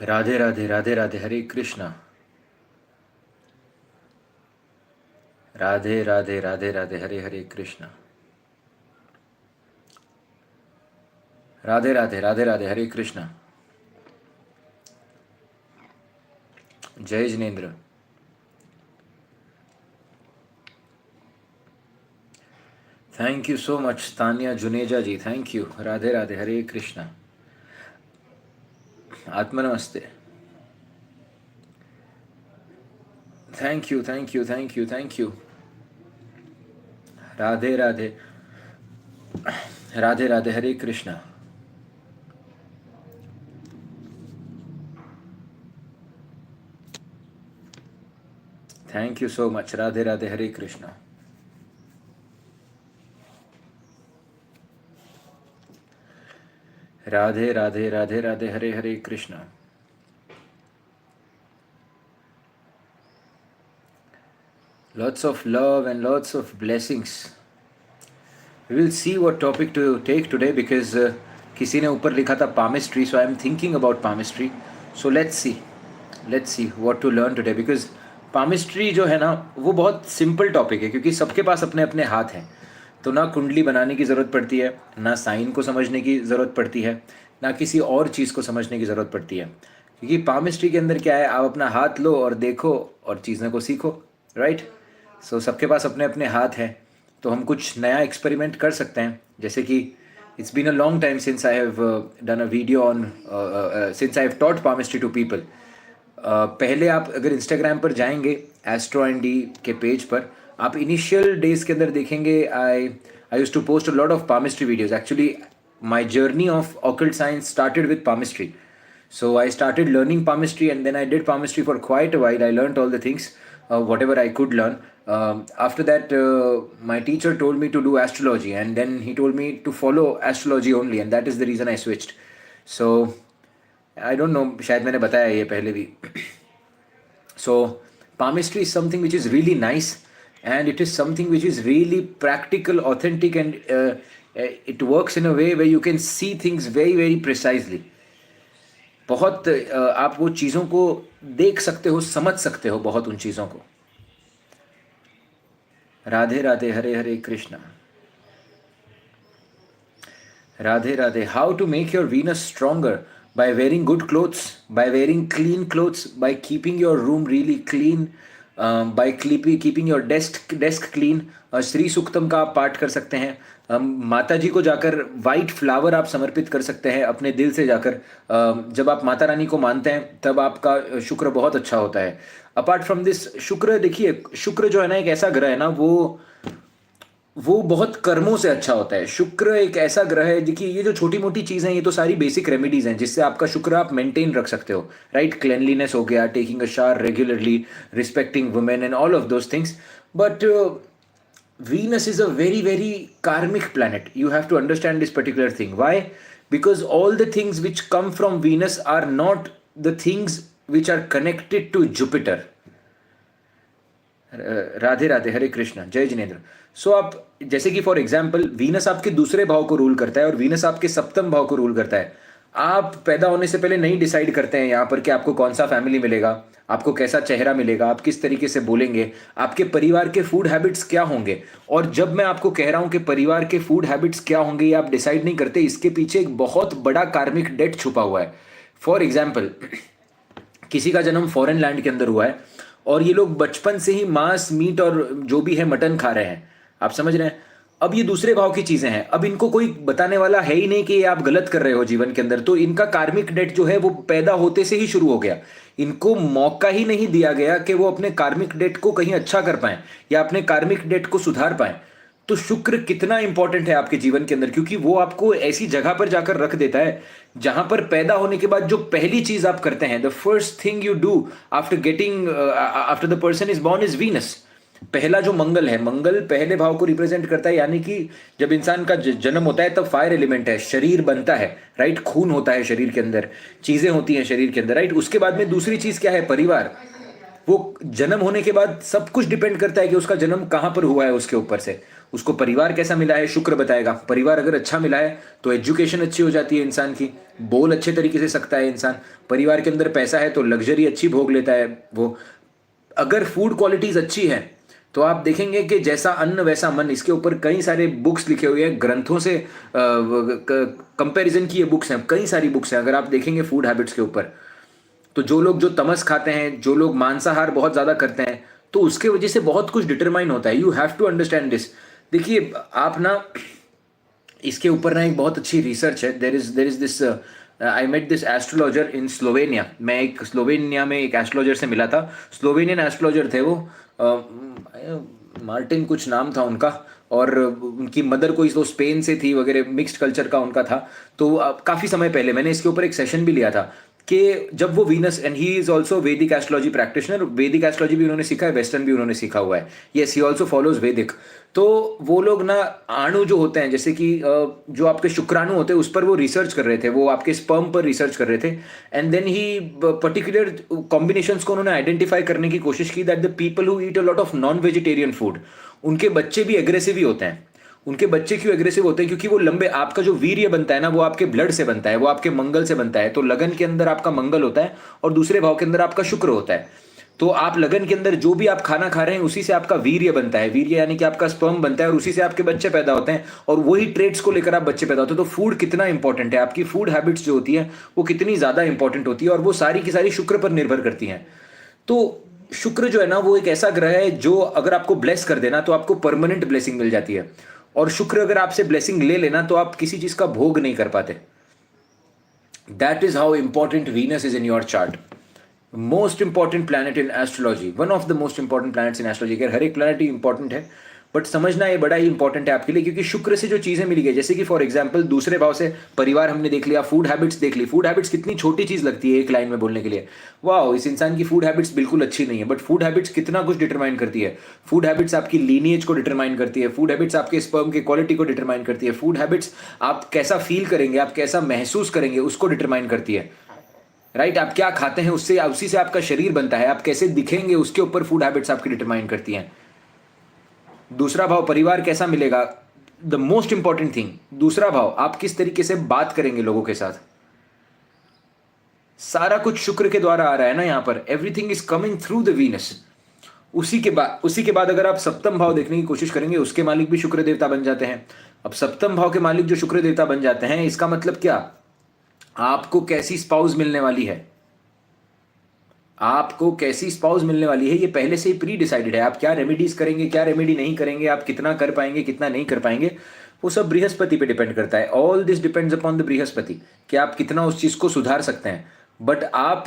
राधे राधे राधे राधे, हरे कृष्णा। राधे राधे राधे राधे, हरे हरे कृष्णा। राधे राधे राधे राधे, हरे कृष्णा। जय Jinendra. Thank you so much Tania Juneja ji, thank you. Radhe Radhe, Hare Krishna. आत्मा नमस्ते। Thank you thank you thank you thank you. Radhe Radhe Radhe Radhe, Hare Krishna. Thank you so much. Radhe Radhe, Hare Krishna. Radhe Radhe Radhe Radhe, Hare Hare Krishna. Lots of love and lots of blessings. We will see what topic to take today because किसी ने ऊपर लिखा था palmistry, so I am thinking about palmistry. So let's see what to learn today because palmistry जो है ना वो बहुत सिंपल टॉपिक है क्योंकि सबके पास अपने अपने हाथ हैं। तो ना कुंडली बनाने की ज़रूरत पड़ती है, ना साइन को समझने की ज़रूरत पड़ती है, ना किसी और चीज़ को समझने की ज़रूरत पड़ती है क्योंकि पामिस्ट्री के अंदर क्या है, आप अपना हाथ लो और देखो और चीज़ों को सीखो, राइट। सो सबके पास अपने अपने हाथ हैं, तो हम कुछ नया एक्सपेरिमेंट कर सकते हैं। जैसे कि it's been a long time since I have done a video on since I have taught palmistry to people. पहले आप अगर इंस्टाग्राम पर जाएंगे astro and D K page पर, आप इनिशियल डेज के अंदर देखेंगे I used to post a lot of palmistry videos. Actually my journey of occult science started with palmistry. So I started learning palmistry and then I did palmistry for quite a while. I learned all the things, whatever I could learn. After that, my teacher told me to do astrology and then he told me to follow astrology only, and that is the reason I switched. So I don't know, शायद मैंने बताया ये पहले भी. So palmistry is something which is really nice and it is something which is really practical, authentic, and it works in a way where you can see things very very precisely. बहुत आप वो चीज़ों को देख सकते हो, समझ सकते हो बहुत उन चीज़ों को। Radhe Radhe, Hare Hare Krishna. Radhe Radhe. How to make your Venus stronger? By wearing good clothes, by wearing clean clothes, by keeping your room really clean, by keeping your desk clean. Shri Suktam का आप पाठ कर सकते हैं। माता जी को जाकर वाइट फ्लावर आप समर्पित कर सकते हैं अपने दिल से जाकर। जब आप माता रानी को मानते हैं तब आपका शुक्र बहुत अच्छा होता है। अपार्ट फ्रॉम दिस, शुक्र देखिए, शुक्र जो है ना एक ऐसा ग्रह है ना, वो बहुत कर्मों से अच्छा होता है। शुक्र एक ऐसा ग्रह है, देखिए ये जो छोटी मोटी चीज़ें हैं ये तो सारी बेसिक रेमेडीज हैं जिससे आपका शुक्र आप मेंटेन रख सकते हो, राइट। क्लेनलीनेस हो गया, taking a shower regularly, respecting women and all of those things. But Venus is a very, very karmic planet. You have to understand this particular thing. Why? Because all the things which come from Venus are not the things which are connected to Jupiter. Radhe Radhe, Hare Krishna, जय जिनेन्द्र। सो आप जैसे कि for example Venus आपके दूसरे भाव को rule करता है और वीनस आपके सप्तम भाव को रूल करता है। आप पैदा होने से पहले नहीं डिसाइड करते हैं यहाँ पर कि आपको कौन सा फैमिली मिलेगा, आपको कैसा चेहरा मिलेगा, आप किस तरीके से बोलेंगे, आपके परिवार के फूड हैबिट्स क्या होंगे। और जब मैं आपको कह रहा हूँ कि परिवार के फूड हैबिट्स क्या होंगे ये आप डिसाइड नहीं करते, इसके पीछे एक बहुत बड़ा कार्मिक डेट छुपा हुआ है। फॉर एग्जाम्पल, किसी का जन्म फॉरेन लैंड के अंदर हुआ है और ये लोग बचपन से ही मांस मीट और जो भी है मटन खा रहे हैं, आप समझ रहे हैं। अब ये दूसरे भाव की चीजें हैं, अब इनको कोई बताने वाला है ही नहीं कि ये आप गलत कर रहे हो जीवन के अंदर, तो इनका कार्मिक डेट जो है वो पैदा होते से ही शुरू हो गया। इनको मौका ही नहीं दिया गया कि वो अपने कार्मिक डेट को कहीं अच्छा कर पाए या अपने कार्मिक डेट को सुधार पाए। तो शुक्र कितना इंपॉर्टेंट है आपके जीवन के अंदर, क्योंकि वो आपको ऐसी जगह पर जाकर रख देता है जहां पर पैदा होने के बाद जो पहली चीज आप करते हैं, the first thing you do after the person is born is Venus. पहला जो मंगल है, मंगल पहले भाव को रिप्रेजेंट करता है, यानी कि जब इंसान का जन्म होता है तब फायर एलिमेंट है, शरीर बनता है, राइट। खून होता है शरीर के अंदर, चीजें होती हैं शरीर के अंदर, राइट। उसके बाद में दूसरी चीज क्या है? परिवार। वो जन्म होने के बाद सब कुछ डिपेंड करता है कि उसका जन्म कहां पर हुआ है, उसके ऊपर से उसको परिवार कैसा मिला है, शुक्र बताएगा। परिवार अगर अच्छा मिला है तो एजुकेशन अच्छी हो जाती है इंसान की, बोल अच्छे तरीके से सकता है इंसान, परिवार के अंदर पैसा है तो लग्जरी अच्छी भोग लेता है वो। अगर फूड क्वालिटीज अच्छी है तो आप देखेंगे कि जैसा अन्न वैसा मन, इसके ऊपर कई सारे बुक्स लिखे हुए हैं, ग्रंथों से कंपैरिजन की ये बुक्स हैं, कई सारी बुक्स हैं अगर आप देखेंगे फूड हैबिट्स के ऊपर। तो जो लोग जो तमस खाते हैं, जो लोग मांसाहार बहुत ज्यादा करते हैं, तो उसके वजह से बहुत कुछ डिटरमाइन होता है। You have to understand this. देखिए आप ना इसके ऊपर ना एक बहुत अच्छी रिसर्च है। There is this, I met this astrologer in Slovenia. मैं एक स्लोवेनिया में एक एस्ट्रोलॉजर से मिला था। स्लोवेनियन एस्ट्रोलॉजर थे वो, मार्टिन कुछ नाम था उनका, और उनकी मदर कोई तो स्पेन से थी वगैरह, मिक्स्ड कल्चर का उनका था। तो काफ़ी समय पहले मैंने इसके ऊपर एक सेशन भी लिया था कि जब वो Venus, and he is also वैदिक एस्ट्रोलॉजी प्रैक्टिशनर, वैदिक एस्ट्रोलॉजी भी उन्होंने सीखा है, वेस्टर्न भी उन्होंने सीखा हुआ है। यस, ही ऑल्सो फॉलोज वैदिक। तो वो लोग ना अणु जो होते हैं, जैसे कि जो आपके शुक्राणु होते हैं उस पर वो रिसर्च कर रहे थे, वो आपके स्पर्म पर रिसर्च कर रहे थे। एंड देन ही पर्टिकुलर कॉम्बिनेशंस को उन्होंने आइडेंटिफाई करने की कोशिश की, that the people who eat a lot of non vegetarian food, उनके बच्चे भी एग्रेसिव ही होते हैं। उनके बच्चे क्यों एग्रेसिव होते हैं? क्योंकि वो लंबे, आपका जो वीर्य बनता है ना वो आपके ब्लड से बनता है, वो आपके मंगल से बनता है। तो लगन के अंदर आपका मंगल होता है और दूसरे भाव के अंदर आपका शुक्र होता है। तो आप लगन के अंदर जो भी आप खाना खा रहे हैं उसी से आपका वीर्य बनता है, वीर्य यानी कि आपका स्पर्म बनता है, और उसी से आपके बच्चे पैदा होते हैं, और वही ट्रेड्स को लेकर आप बच्चे पैदा होते हैं। तो फूड कितना इंपॉर्टेंट है, आपकी फूड हैबिट्स जो होती है वो कितनी ज्यादा इंपॉर्टेंट होती है, और वो सारी की सारी शुक्र पर निर्भर करती हैं। तो शुक्र जो है ना वो एक ऐसा ग्रह है जो अगर आपको ब्लेस कर देना तो आपको परमानेंट ब्लेसिंग मिल जाती है, और शुक्र अगर आपसे ब्लेसिंग ले लेना तो आप किसी चीज का भोग नहीं कर पाते। That is how important Venus is in your chart. Most important planet in astrology, one of the most important planets in astrology. हर एक प्लैनेट ही इंपॉर्टेंट है, बट समझना ये बड़ा ही इंपॉर्टेंट है आपके लिए, क्योंकि शुक्र से जो चीजें मिली गई, जैसे कि फॉर एग्जांपल दूसरे भाव से परिवार हमने देख लिया, फूड हैबिट्स देख ली। फूड हैबिट्स कितनी छोटी चीज लगती है एक लाइन में बोलने के लिए, वाह इस इंसान की फूड हैबिट्स बिल्कुल अच्छी नहीं है, बट फूड हैबिट्स कितना कुछ डिटरमाइन करती है। फूड हैबिट्स आपकी लीनिएज को डिटरमाइन करती है, फूड हैबिट्स आपके स्पर्म की क्वालिटी को डिटरमाइन करती है, फूड हैबिट्स आप कैसा फील करेंगे, आप कैसा महसूस करेंगे उसको डिटरमाइन करती है। राइट, आप क्या खाते हैं उससे, उसी से आपका शरीर बनता है, आप कैसे दिखेंगे उसके ऊपर फूड हैबिट्स आपकी डिटरमाइन करती हैं। दूसरा भाव परिवार कैसा मिलेगा, द मोस्ट इंपॉर्टेंट थिंग, दूसरा भाव आप किस तरीके से बात करेंगे लोगों के साथ, सारा कुछ शुक्र के द्वारा आ रहा है ना यहाँ पर। Everything is coming through the Venus. उसी के बाद अगर आप सप्तम भाव देखने की कोशिश करेंगे, उसके मालिक भी शुक्र देवता बन जाते हैं। अब सप्तम भाव के मालिक जो शुक्र देवता बन जाते हैं, इसका मतलब क्या, आपको कैसी स्पाउस मिलने वाली है, आपको कैसी स्पाउस मिलने वाली है ये पहले से ही प्री डिसाइडेड है। आप क्या रेमेडीज करेंगे, क्या रेमेडी नहीं करेंगे, आप कितना कर पाएंगे, कितना नहीं कर पाएंगे, वो सब बृहस्पति पे डिपेंड करता है। All this depends upon the Brihaspati, कि आप कितना उस चीज को सुधार सकते हैं। बट आप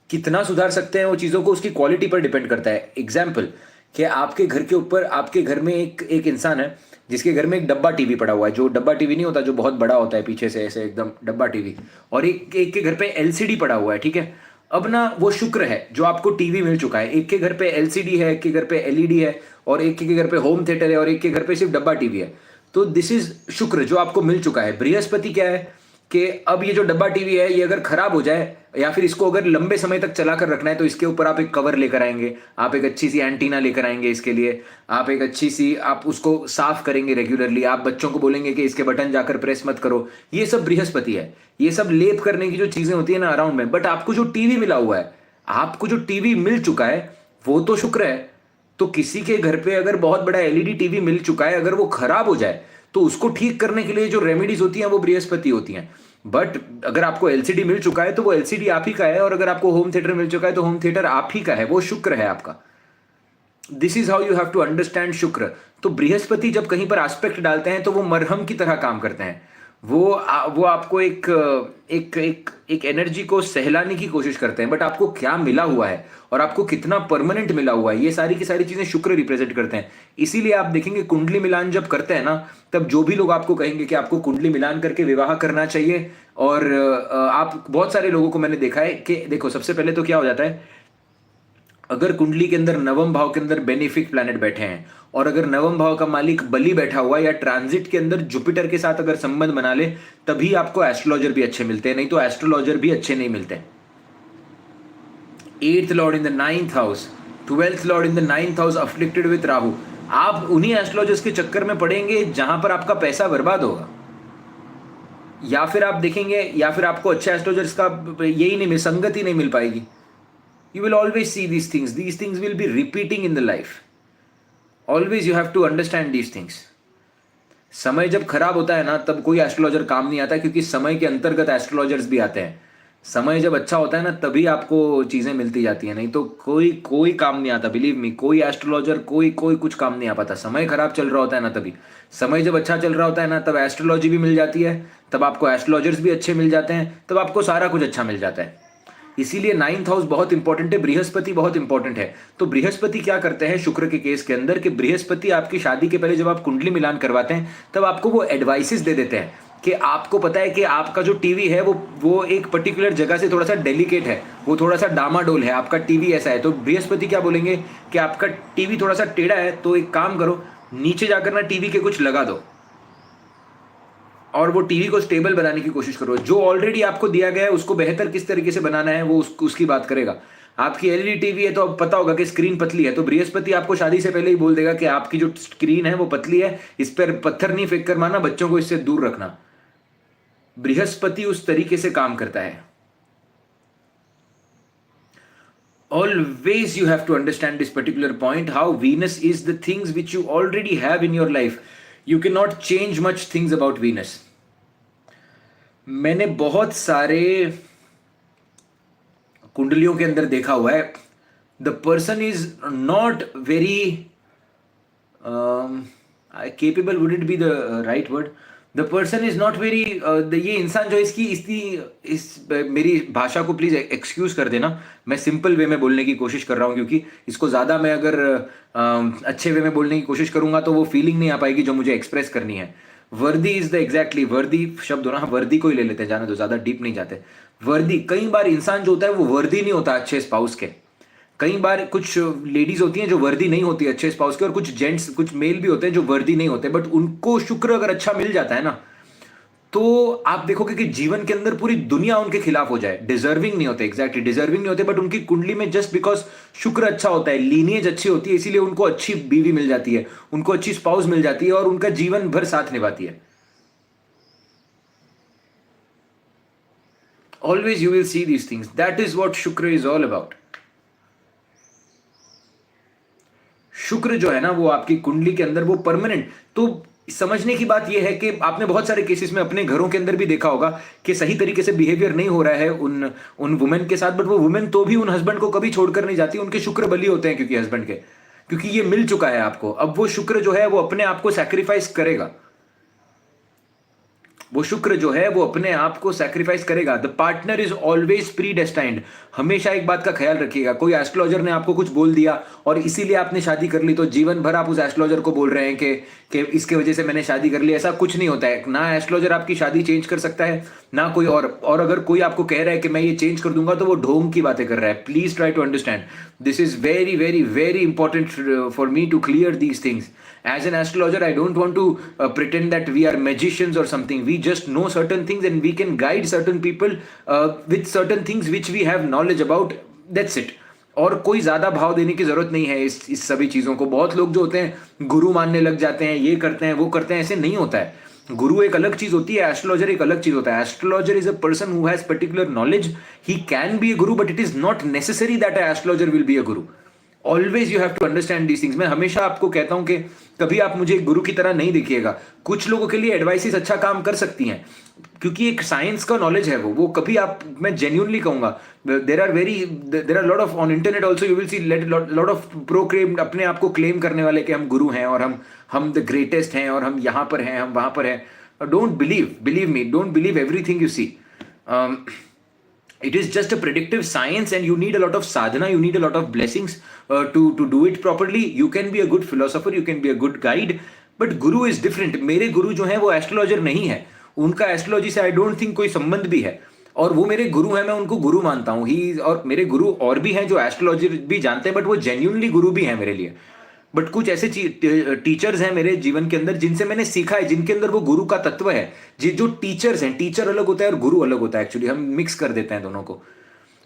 कितना सुधार सकते हैं वो चीजों को उसकी क्वालिटी पर डिपेंड करता है। एग्जाम्पल, कि आपके घर के ऊपर, आपके घर में एक इंसान है जिसके घर में एक डब्बा टीवी पड़ा हुआ है, जो डब्बा टीवी नहीं होता जो बहुत बड़ा होता है पीछे से ऐसे एकदम डब्बा टीवी, और एक के घर पे एलसीडी पड़ा हुआ है, ठीक है। अब ना वो शुक्र है जो आपको टीवी मिल चुका है, एक के घर पे एलसीडी है, एक के घर पे एलईडी है, और एक के घर पे होम थिएटर है, और एक के घर पे सिर्फ डब्बा टीवी है। तो दिस इज शुक्र जो आपको मिल चुका है। बृहस्पति क्या है कि अब ये जो डब्बा टीवी है ये अगर खराब हो जाए, या फिर इसको अगर लंबे समय तक चला कर रखना है, तो इसके ऊपर आप एक कवर लेकर आएंगे, आप एक अच्छी सी एंटीना लेकर आएंगे इसके लिए, आप एक अच्छी सी, आप उसको साफ करेंगे रेगुलरली, आप बच्चों को बोलेंगे कि इसके बटन जाकर प्रेस मत करो। ये सब बृहस्पति है, ये सब लेप करने की जो चीजें होती है ना अराउंड में। बट आपको जो टीवी मिला हुआ है, आपको जो टीवी मिल चुका है वो तो शुक्र है। तो किसी के घर पे अगर बहुत बड़ा एलईडी टीवी मिल चुका है, अगर वो खराब हो जाए तो उसको ठीक करने के लिए जो रेमेडीज होती हैं वो बृहस्पति होती हैं। बट अगर आपको एलसीडी मिल चुका है तो वो एलसीडी आप ही का है, और अगर आपको होम थिएटर मिल चुका है तो होम थिएटर आप ही का है, वो शुक्र है आपका। This is how you have to understand शुक्र। तो बृहस्पति जब कहीं पर एस्पेक्ट डालते हैं तो वो मरहम की तरह काम करते हैं। वो आपको एक एक एक एक एनर्जी को सहलाने की कोशिश करते हैं। बट आपको क्या मिला हुआ है और आपको कितना परमानेंट मिला हुआ है, ये सारी की सारी चीजें शुक्र रिप्रेजेंट करते हैं। इसीलिए आप देखेंगे कुंडली मिलान जब करते हैं ना, तब जो भी लोग आपको कहेंगे कि आपको कुंडली मिलान करके विवाह करना चाहिए, और आप बहुत सारे लोगों को मैंने देखा है कि देखो सबसे पहले तो क्या हो जाता है, अगर कुंडली के अंदर नवम भाव के अंदर बेनिफिक प्लैनेट बैठे हैं, और अगर नवम भाव का मालिक बलि बैठा हुआ है, या ट्रांजिट के अंदर जुपिटर के साथ अगर संबंध बना ले, तभी आपको एस्ट्रोलॉजर भी अच्छे मिलते हैं, नहीं तो एस्ट्रोलॉजर भी अच्छे नहीं मिलते। 8th Lord in the 9th house, 12th Lord in the 9th house afflicted with Rahu. आप उन्हीं एस्ट्रोलॉजर्स के चक्कर में पड़ेंगे जहां पर आपका पैसा बर्बाद होगा। या फिर आप देखेंगे, या फिर आपको अच्छे एस्ट्रोलॉजर्स का यही नहीं मिल, संगत ही नहीं मिल पाएगी. You will always see these things. These things will be repeating in the life. Always you have to understand these things. समय जब खराब होता है ना, तब कोई एस्ट्रोलॉजर काम नहीं आता, क्योंकि समय के अंतर्गत एस्ट्रोलॉजर्स भी आते हैं. समय जब अच्छा होता है ना, तभी आपको चीजें मिलती जाती हैं, नहीं तो कोई कोई काम नहीं आता. बिलीव मी, कोई एस्ट्रोलॉजर, कोई कोई कुछ काम नहीं आ पाता. समय खराब चल रहा होता है ना तभी. समय जब अच्छा चल रहा होता है ना, तब एस्ट्रोलॉजी भी मिल जाती है, तब आपको एस्ट्रोलॉजर्स भी अच्छे मिल जाते हैं, तब आपको सारा कुछ अच्छा मिल जाता है. इसीलिए 9th हाउस बहुत इंपॉर्टेंट है, बृहस्पति बहुत इंपॉर्टेंट है. तो बृहस्पति क्या करते हैं शुक्र के केस के अंदर, कि बृहस्पति आपकी शादी के पहले जब आप कुंडली मिलान करवाते हैं, तब आपको वो एडवाइसेस दे देते हैं कि आपको पता है कि आपका जो टीवी है वो एक पर्टिकुलर जगह से थोड़ा सा डेलिकेट है, वो थोड़ा सा डामाडोल है, आपका टीवी ऐसा है. तो बृहस्पति क्या बोलेंगे कि आपका टीवी थोड़ा सा टेढ़ा है, तो एक काम करो, नीचे जाकर ना टीवी के कुछ लगा दो और वो टीवी को स्टेबल बनाने की कोशिश करो. जो ऑलरेडी आपको दिया गया है उसको बेहतर किस तरीके से बनाना है, वो उसकी बात करेगा. आपकी एलईडी टीवी है तो अब पता होगा कि स्क्रीन पतली है, तो बृहस्पति आपको शादी से पहले ही बोल देगा कि आपकी जो स्क्रीन है वो पतली है, इस पर पत्थर नहीं फेंक कर मारना, बच्चों को इससे दूर रखना. बृहस्पति उस तरीके से काम करता है. Always you have to understand this particular point, how Venus is the things which you already have in your life. You cannot change much things about Venus. मैंने बहुत सारे कुंडलियों के अंदर देखा हुआ है, the person is not very capable, would it be the right word, the person is not very, ये इंसान जो मेरी भाषा को प्लीज एक्सक्यूज कर देना, मैं सिंपल वे में बोलने की कोशिश कर रहा हूँ, क्योंकि इसको ज्यादा मैं अगर अच्छे वे में बोलने की कोशिश करूंगा तो वो फीलिंग नहीं आ पाएगी जो मुझे एक्सप्रेस करनी है. वर्दी इज द एग्जैक्टली, वर्दी शब्द हो ना, वर्दी को ही ले लेते हैं, जाने दो, ज्यादा डीप नहीं जाते. वर्दी, कई बार इंसान जो होता है वो वर्दी नहीं होता अच्छे स्पाउस के. कई बार कुछ लेडीज होती हैं जो वर्दी नहीं होती अच्छे स्पाउस के, और कुछ जेंट्स, कुछ मेल भी होते हैं जो वर्दी नहीं होते, बट उनको शुक्र अगर अच्छा मिल जाता है ना, तो आप देखोगे कि जीवन के अंदर पूरी दुनिया उनके खिलाफ हो जाए. डिजर्विंग नहीं होते, एग्जैक्टली डिजर्विंग नहीं होते, बट उनकी कुंडली में जस्ट बिकॉज शुक्र अच्छा होता है, लीनिएज अच्छी होती है, इसीलिए उनको अच्छी बीवी मिल जाती है, उनको अच्छी स्पाउस मिल जाती है, और उनका जीवन भर साथ निभाती है. Always you will see these things. That is what Shukra is all about. शुक्र जो है ना, वो आपकी कुंडली के अंदर वो परमानेंट. तो समझने की बात ये है कि आपने बहुत सारे केसेस में अपने घरों के अंदर भी देखा होगा कि सही तरीके से बिहेवियर नहीं हो रहा है उन वुमेन के साथ, बट वो वुमेन तो भी उन हस्बैंड को कभी छोड़कर नहीं जाती. उनके शुक्र बली होते हैं क्योंकि हस्बैंड के, क्योंकि ये मिल चुका है आपको. अब वो शुक्र जो है वो अपने आप को सैक्रिफाइस करेगा. वो शुक्र जो है वो अपने आप को सैक्रिफाइस करेगा. The partner is always pre destined. हमेशा एक बात का ख्याल रखिएगा, कोई एस्ट्रोलॉजर ने आपको कुछ बोल दिया और इसीलिए आपने शादी कर ली, तो जीवन भर आप उस एस्ट्रोलॉजर को बोल रहे हैं कि इसके वजह से मैंने शादी कर ली. ऐसा कुछ नहीं होता है. ना एस्ट्रोलॉजर आपकी शादी चेंज कर सकता है, ना कोई और अगर कोई आपको कह रहा है कि मैं ये चेंज कर दूंगा, तो वो ढोंग की बातें कर रहा है. Please try to understand, this is very very very important for me to clear these things. As an astrologer, I don't want to pretend that we are magicians or something. We just know certain things and we can guide certain people with certain things which we have knowledge about. That's it. और कोई ज़्यादा भाव देने की ज़रूरत नहीं है इस सभी चीज़ों को. बहुत लोग जो होते हैं गुरु मानने लग जाते हैं, ये करते हैं वो करते हैं. ऐसे नहीं होता है. गुरु एक अलग चीज होती है, एस्ट्रोलॉजर एक अलग चीज होता है. Astrologer is a person who has particular knowledge. He can be a guru, but it is not necessary that a astrologer will be a guru. Always you have to understand these things. मैं हमेशा आपको कहता हूं कि कभी आप मुझे एक गुरु की तरह नहीं देखिएगा. कुछ लोगों के लिए एडवाइसेस अच्छा काम कर सकती हैं, क्योंकि एक साइंस का नॉलेज है वो कभी आप, मैं जेन्युइनली कहूंगा, there are lot of on internet also you will see lot of proclaim, अपने आप को क्लेम करने वाले कि हम गुरु हैं और हम द ग्रेटेस्ट हैं और हम यहाँ पर हैं, हम वहां पर हैं. Don't believe me, don't believe everything you see. It is just a predictive science and you need a lot of sadhana, you need a lot of blessings to do it properly. You can be a good philosopher, you can be a good guide, but guru is different. मेरे गुरु जो हैं वो astrologer नहीं है, उनका astrology से I don't think कोई संबंध भी है, और वो मेरे गुरु हैं, मैं उनको गुरु मानता हूँ. ही और मेरे गुरु और भी हैं जो एस्ट्रोलॉजी भी जानते हैं, बट वो जेन्युइनली गुरु भी हैं मेरे लिए. बट कुछ ऐसे टीचर्स हैं मेरे जीवन के अंदर जिनसे मैंने सीखा है, जिनके अंदर वो गुरु का तत्व है. जो टीचर्स हैं, टीचर अलग होता है और गुरु अलग होता है. एक्चुअली हम मिक्स कर देते हैं दोनों को.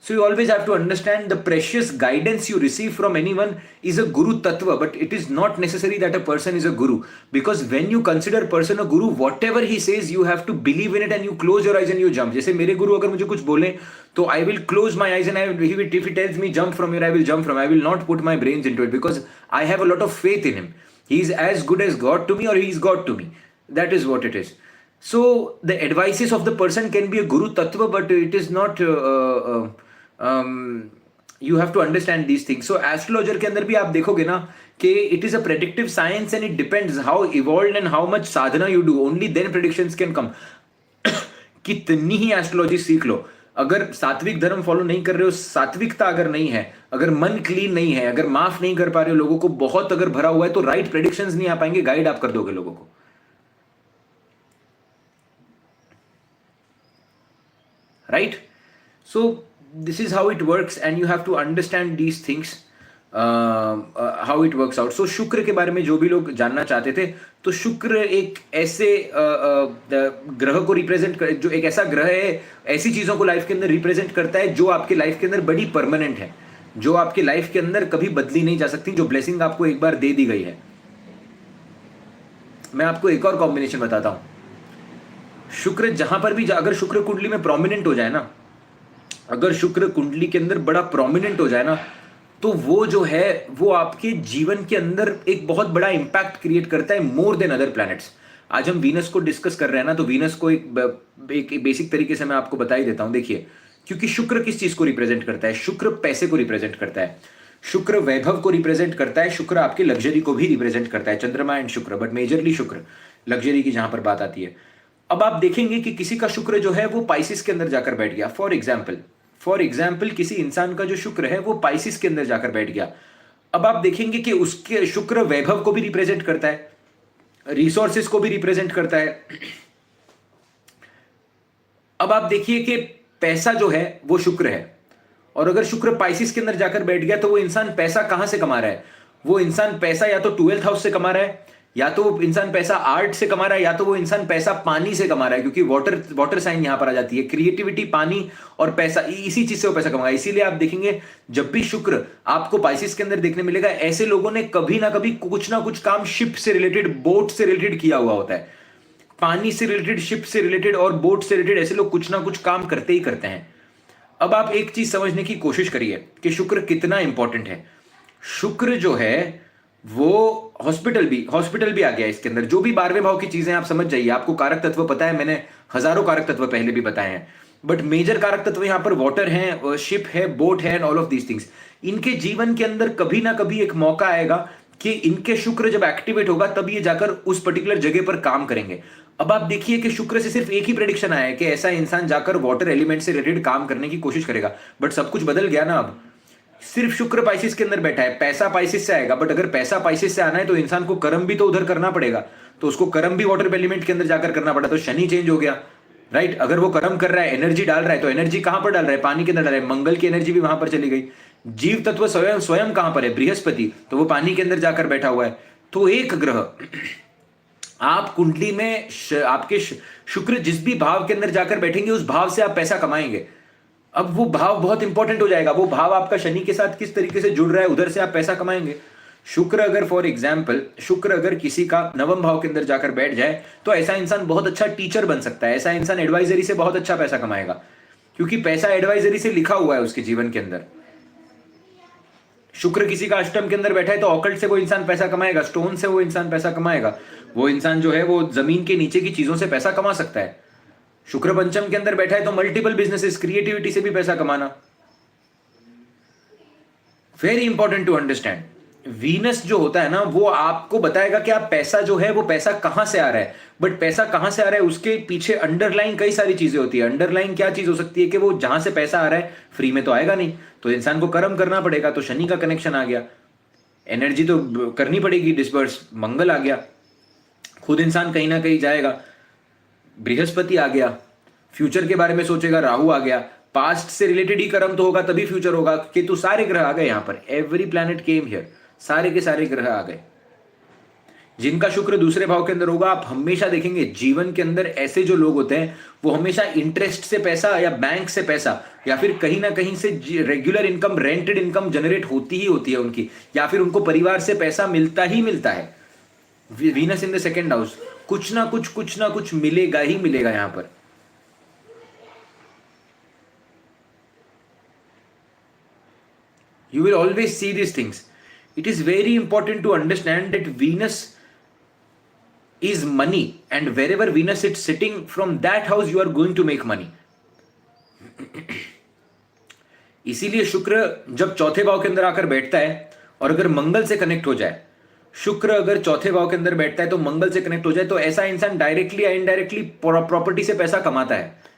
So you always have to understand the precious guidance you receive from anyone is a guru tattva, but it is not necessary that a person is a guru. Because when you consider person a guru, whatever he says, you have to believe in it and you close your eyes and you jump. जैसे मेरे गुरु अगर मुझे कुछ बोले तो I will close my eyes and if he tells me jump from here, I will jump from. I will not put my brains into it because I have a lot of faith in him. He is as good as God to me or he is God to me. That is what it is. So the advices of the person can be a guru tattva, but it is not you have to understand these things. So astrologer के अंदर भी आप देखोगे ना कि it is a predictive science and it depends how evolved and how much sadhana you do, only then predictions can come. कितनी ही astrology सीख लो, अगर सात्विक धर्म फॉलो नहीं कर रहे हो, सात्विकता अगर नहीं है, अगर मन क्लीन नहीं है, अगर माफ नहीं कर पा रहे हो लोगों को, बहुत अगर भरा हुआ है, तो राइट प्रेडिक्शंस नहीं आ पाएंगे, गाइड आप कर दोगे लोगों को. Right? So this is how it works and you have to understand these things, how it works out. So शुक्र के बारे में जो भी लोग जानना चाहते थे, तो शुक्र एक ऐसे ग्रह को रिप्रेजेंट कर, जो एक ऐसा ग्रह है, ऐसी चीजों को लाइफ के अंदर रिप्रेजेंट करता है जो आपके लाइफ के अंदर बड़ी परमानेंट है, जो आपके लाइफ के अंदर कभी बदली नहीं जा सकती, जो ब्लेसिंग आपको एक बार दे दी गई है. मैं आपको एक और कॉम्बिनेशन बताता हूं. शुक्र जहां पर भी अगर शुक्र कुंडली में प्रोमिनेंट हो जाए ना, अगर शुक्र कुंडली के अंदर बड़ा प्रोमिनेंट हो जाए ना, तो वो जो है वो आपके जीवन के अंदर एक बहुत बड़ा इंपैक्ट क्रिएट करता है, मोर देन अदर प्लैनेट्स. आज हम वीनस को डिस्कस कर रहे हैं ना, तो वीनस को एक बेसिक तरीके से मैं आपको बता ही देता हूं. देखिए, क्योंकि शुक्र किस चीज को रिप्रेजेंट करता है? शुक्र पैसे को रिप्रेजेंट करता है, शुक्र वैभव को रिप्रेजेंट करता है, शुक्र आपके लग्जरी को भी रिप्रेजेंट करता है. चंद्रमा एंड शुक्र, बट मेजरली शुक्र, लग्जरी की जहां पर बात आती है. अब आप देखेंगे कि किसी का शुक्र जो है वो पाइसिस के अंदर जाकर बैठ गया. फॉर एग्जाम्पल किसी इंसान का जो शुक्र है वो पाइसिस के अंदर जाकर बैठ गया. अब आप देखेंगे कि उसके शुक्र वैभव को भी रिप्रेजेंट करता है, रिसोर्सेस को भी रिप्रेजेंट करता है. अब आप देखिए कि पैसा जो है वो शुक्र है, और अगर शुक्र पाइसिस के अंदर जाकर बैठ गया तो वो इंसान पैसा कहां से कमा रहा है? वो इंसान पैसा या तो 12th हाउस से कमा रहा है, या तो वो इंसान पैसा आर्ट से कमा रहा है, या तो वो इंसान पैसा पानी से कमा रहा है, क्योंकि वाटर साइन यहां पर आ जाती है. क्रिएटिविटी, पानी और पैसा, इसी चीज से वो पैसा कमाएगा. इसीलिए आप देखेंगे जब भी शुक्र आपको पाइसिस के अंदर देखने मिलेगा, ऐसे लोगों ने कभी ना कभी कुछ ना कुछ काम शिप से रिलेटेड, बोट से रिलेटेड किया हुआ होता है. पानी से रिलेटेड, शिप से रिलेटेड और बोट से रिलेटेड ऐसे लोग कुछ ना कुछ काम करते ही करते हैं. अब आप एक चीज समझने की कोशिश करिए कि शुक्र कितना इंपॉर्टेंट है. शुक्र जो है वो हॉस्पिटल भी आ गया इसके अंदर. जो भी 12वें भाव की चीजें आप समझ जाइए. आपको कारक तत्व पता है, मैंने हजारों कारक तत्व पहले भी बताए हैं, बट मेजर कारक तत्व यहां पर वाटर है, शिप है, बोट है and all of these things. इनके जीवन के अंदर कभी ना कभी एक मौका आएगा कि इनके शुक्र जब एक्टिवेट होगा तब ये जाकर उस पर्टिकुलर जगह पर काम करेंगे. अब आप देखिए कि शुक्र से सिर्फ एक ही प्रेडिक्शन आया है कि ऐसा इंसान जाकर वाटर एलिमेंट से रिलेटेड काम करने की कोशिश करेगा, बट सब कुछ बदल गया ना. अब सिर्फ शुक्र पाइसिस के अंदर बैठा है, पैसा पाइसिस से आएगा, बट अगर पैसा पाइसिस से आना है तो इंसान को कर्म भी तो उधर करना पड़ेगा, तो उसको कर्म भी वाटर एलिमेंट के अंदर जाकर करना पड़ा. तो शनि चेंज हो गया, राइट? अगर वो कर्म कर रहा है, एनर्जी डाल रहा है, तो एनर्जी कहां पर डाल रहा है? पानी के अंदर डाल रहा है. मंगल की एनर्जी भी वहां पर चली गई. जीव तत्व स्वयं कहां पर है? बृहस्पति, तो वो पानी के अंदर जाकर बैठा हुआ है. तो एक ग्रह आप कुंडली में आपके शुक्र जिस भी भाव के अंदर जाकर बैठेंगे, उस भाव से आप पैसा कमाएंगे. अब वो भाव बहुत इंपॉर्टेंट हो जाएगा. वो भाव आपका शनि के साथ किस तरीके से जुड़ रहा है, उधर से आप पैसा कमाएंगे. शुक्र अगर फॉर एग्जाम्पल शुक्र अगर किसी का नवम भाव के अंदर जाकर बैठ जाए, तो ऐसा इंसान बहुत अच्छा टीचर बन सकता है. ऐसा इंसान एडवाइजरी से बहुत अच्छा पैसा कमाएगा, क्योंकि पैसा एडवाइजरी से लिखा हुआ है उसके जीवन के अंदर. शुक्र किसी का अष्टम के अंदर बैठा है तो ऑकल्ट से वो इंसान पैसा कमाएगा, स्टोन से वो इंसान पैसा कमाएगा. वो इंसान जो है वो जमीन के नीचे की चीजों से पैसा कमा सकता है. शुक्र पंचम के अंदर बैठा है तो मल्टीपल बिजनेसेस, क्रिएटिविटी से भी पैसा कमाना. Very important to understand. Venus जो होता है ना, वो आपको बताएगा कि आप पैसा जो है वो पैसा कहां से आ रहा है, बट पैसा कहां से आ रहा है उसके पीछे अंडरलाइन कई सारी चीजें होती है. अंडरलाइन क्या चीज हो सकती है कि वो जहां से पैसा आ रहा है फ्री में तो आएगा नहीं, तो इंसान को कर्म करना पड़ेगा. तो शनि का कनेक्शन आ गया, एनर्जी तो करनी पड़ेगी डिस्पर्स. मंगल आ गया, खुद इंसान कहीं ना कहीं जाएगा. बृहस्पति आ गया, फ्यूचर के बारे में सोचेगा. राहु आ गया, पास्ट से रिलेटेड ही कर्म तो होगा तभी फ्यूचर होगा. केतु, सारे ग्रह आ गए यहां पर. एवरी प्लैनेट केम हियर, सारे के सारे ग्रह आ गए. जिनका शुक्र दूसरे भाव के अंदर होगा, आप हमेशा देखेंगे जीवन के अंदर ऐसे जो लोग होते हैं वो हमेशा इंटरेस्ट से पैसा या बैंक से पैसा या फिर कहीं ना कहीं से regular income, rented income generate होती ही होती है उनकी, या फिर उनको परिवार से पैसा मिलता ही मिलता है। Venus in the second house, कुछ ना कुछ मिलेगा ही मिलेगा यहां पर। You will always see these things. It is very important to understand that Venus is money, and wherever Venus is sitting, from that house you are going to make money. इसीलिए शुक्र जब चौथे भाव के अंदर आकर बैठता है और अगर मंगल से कनेक्ट हो जाए, शुक्र अगर चौथे भाव के अंदर बैठता है तो मंगल से कनेक्ट हो जाए, तो ऐसा इंसान डायरेक्टली या इनडायरेक्टली प्रॉपर्टी से पैसा कमाता है।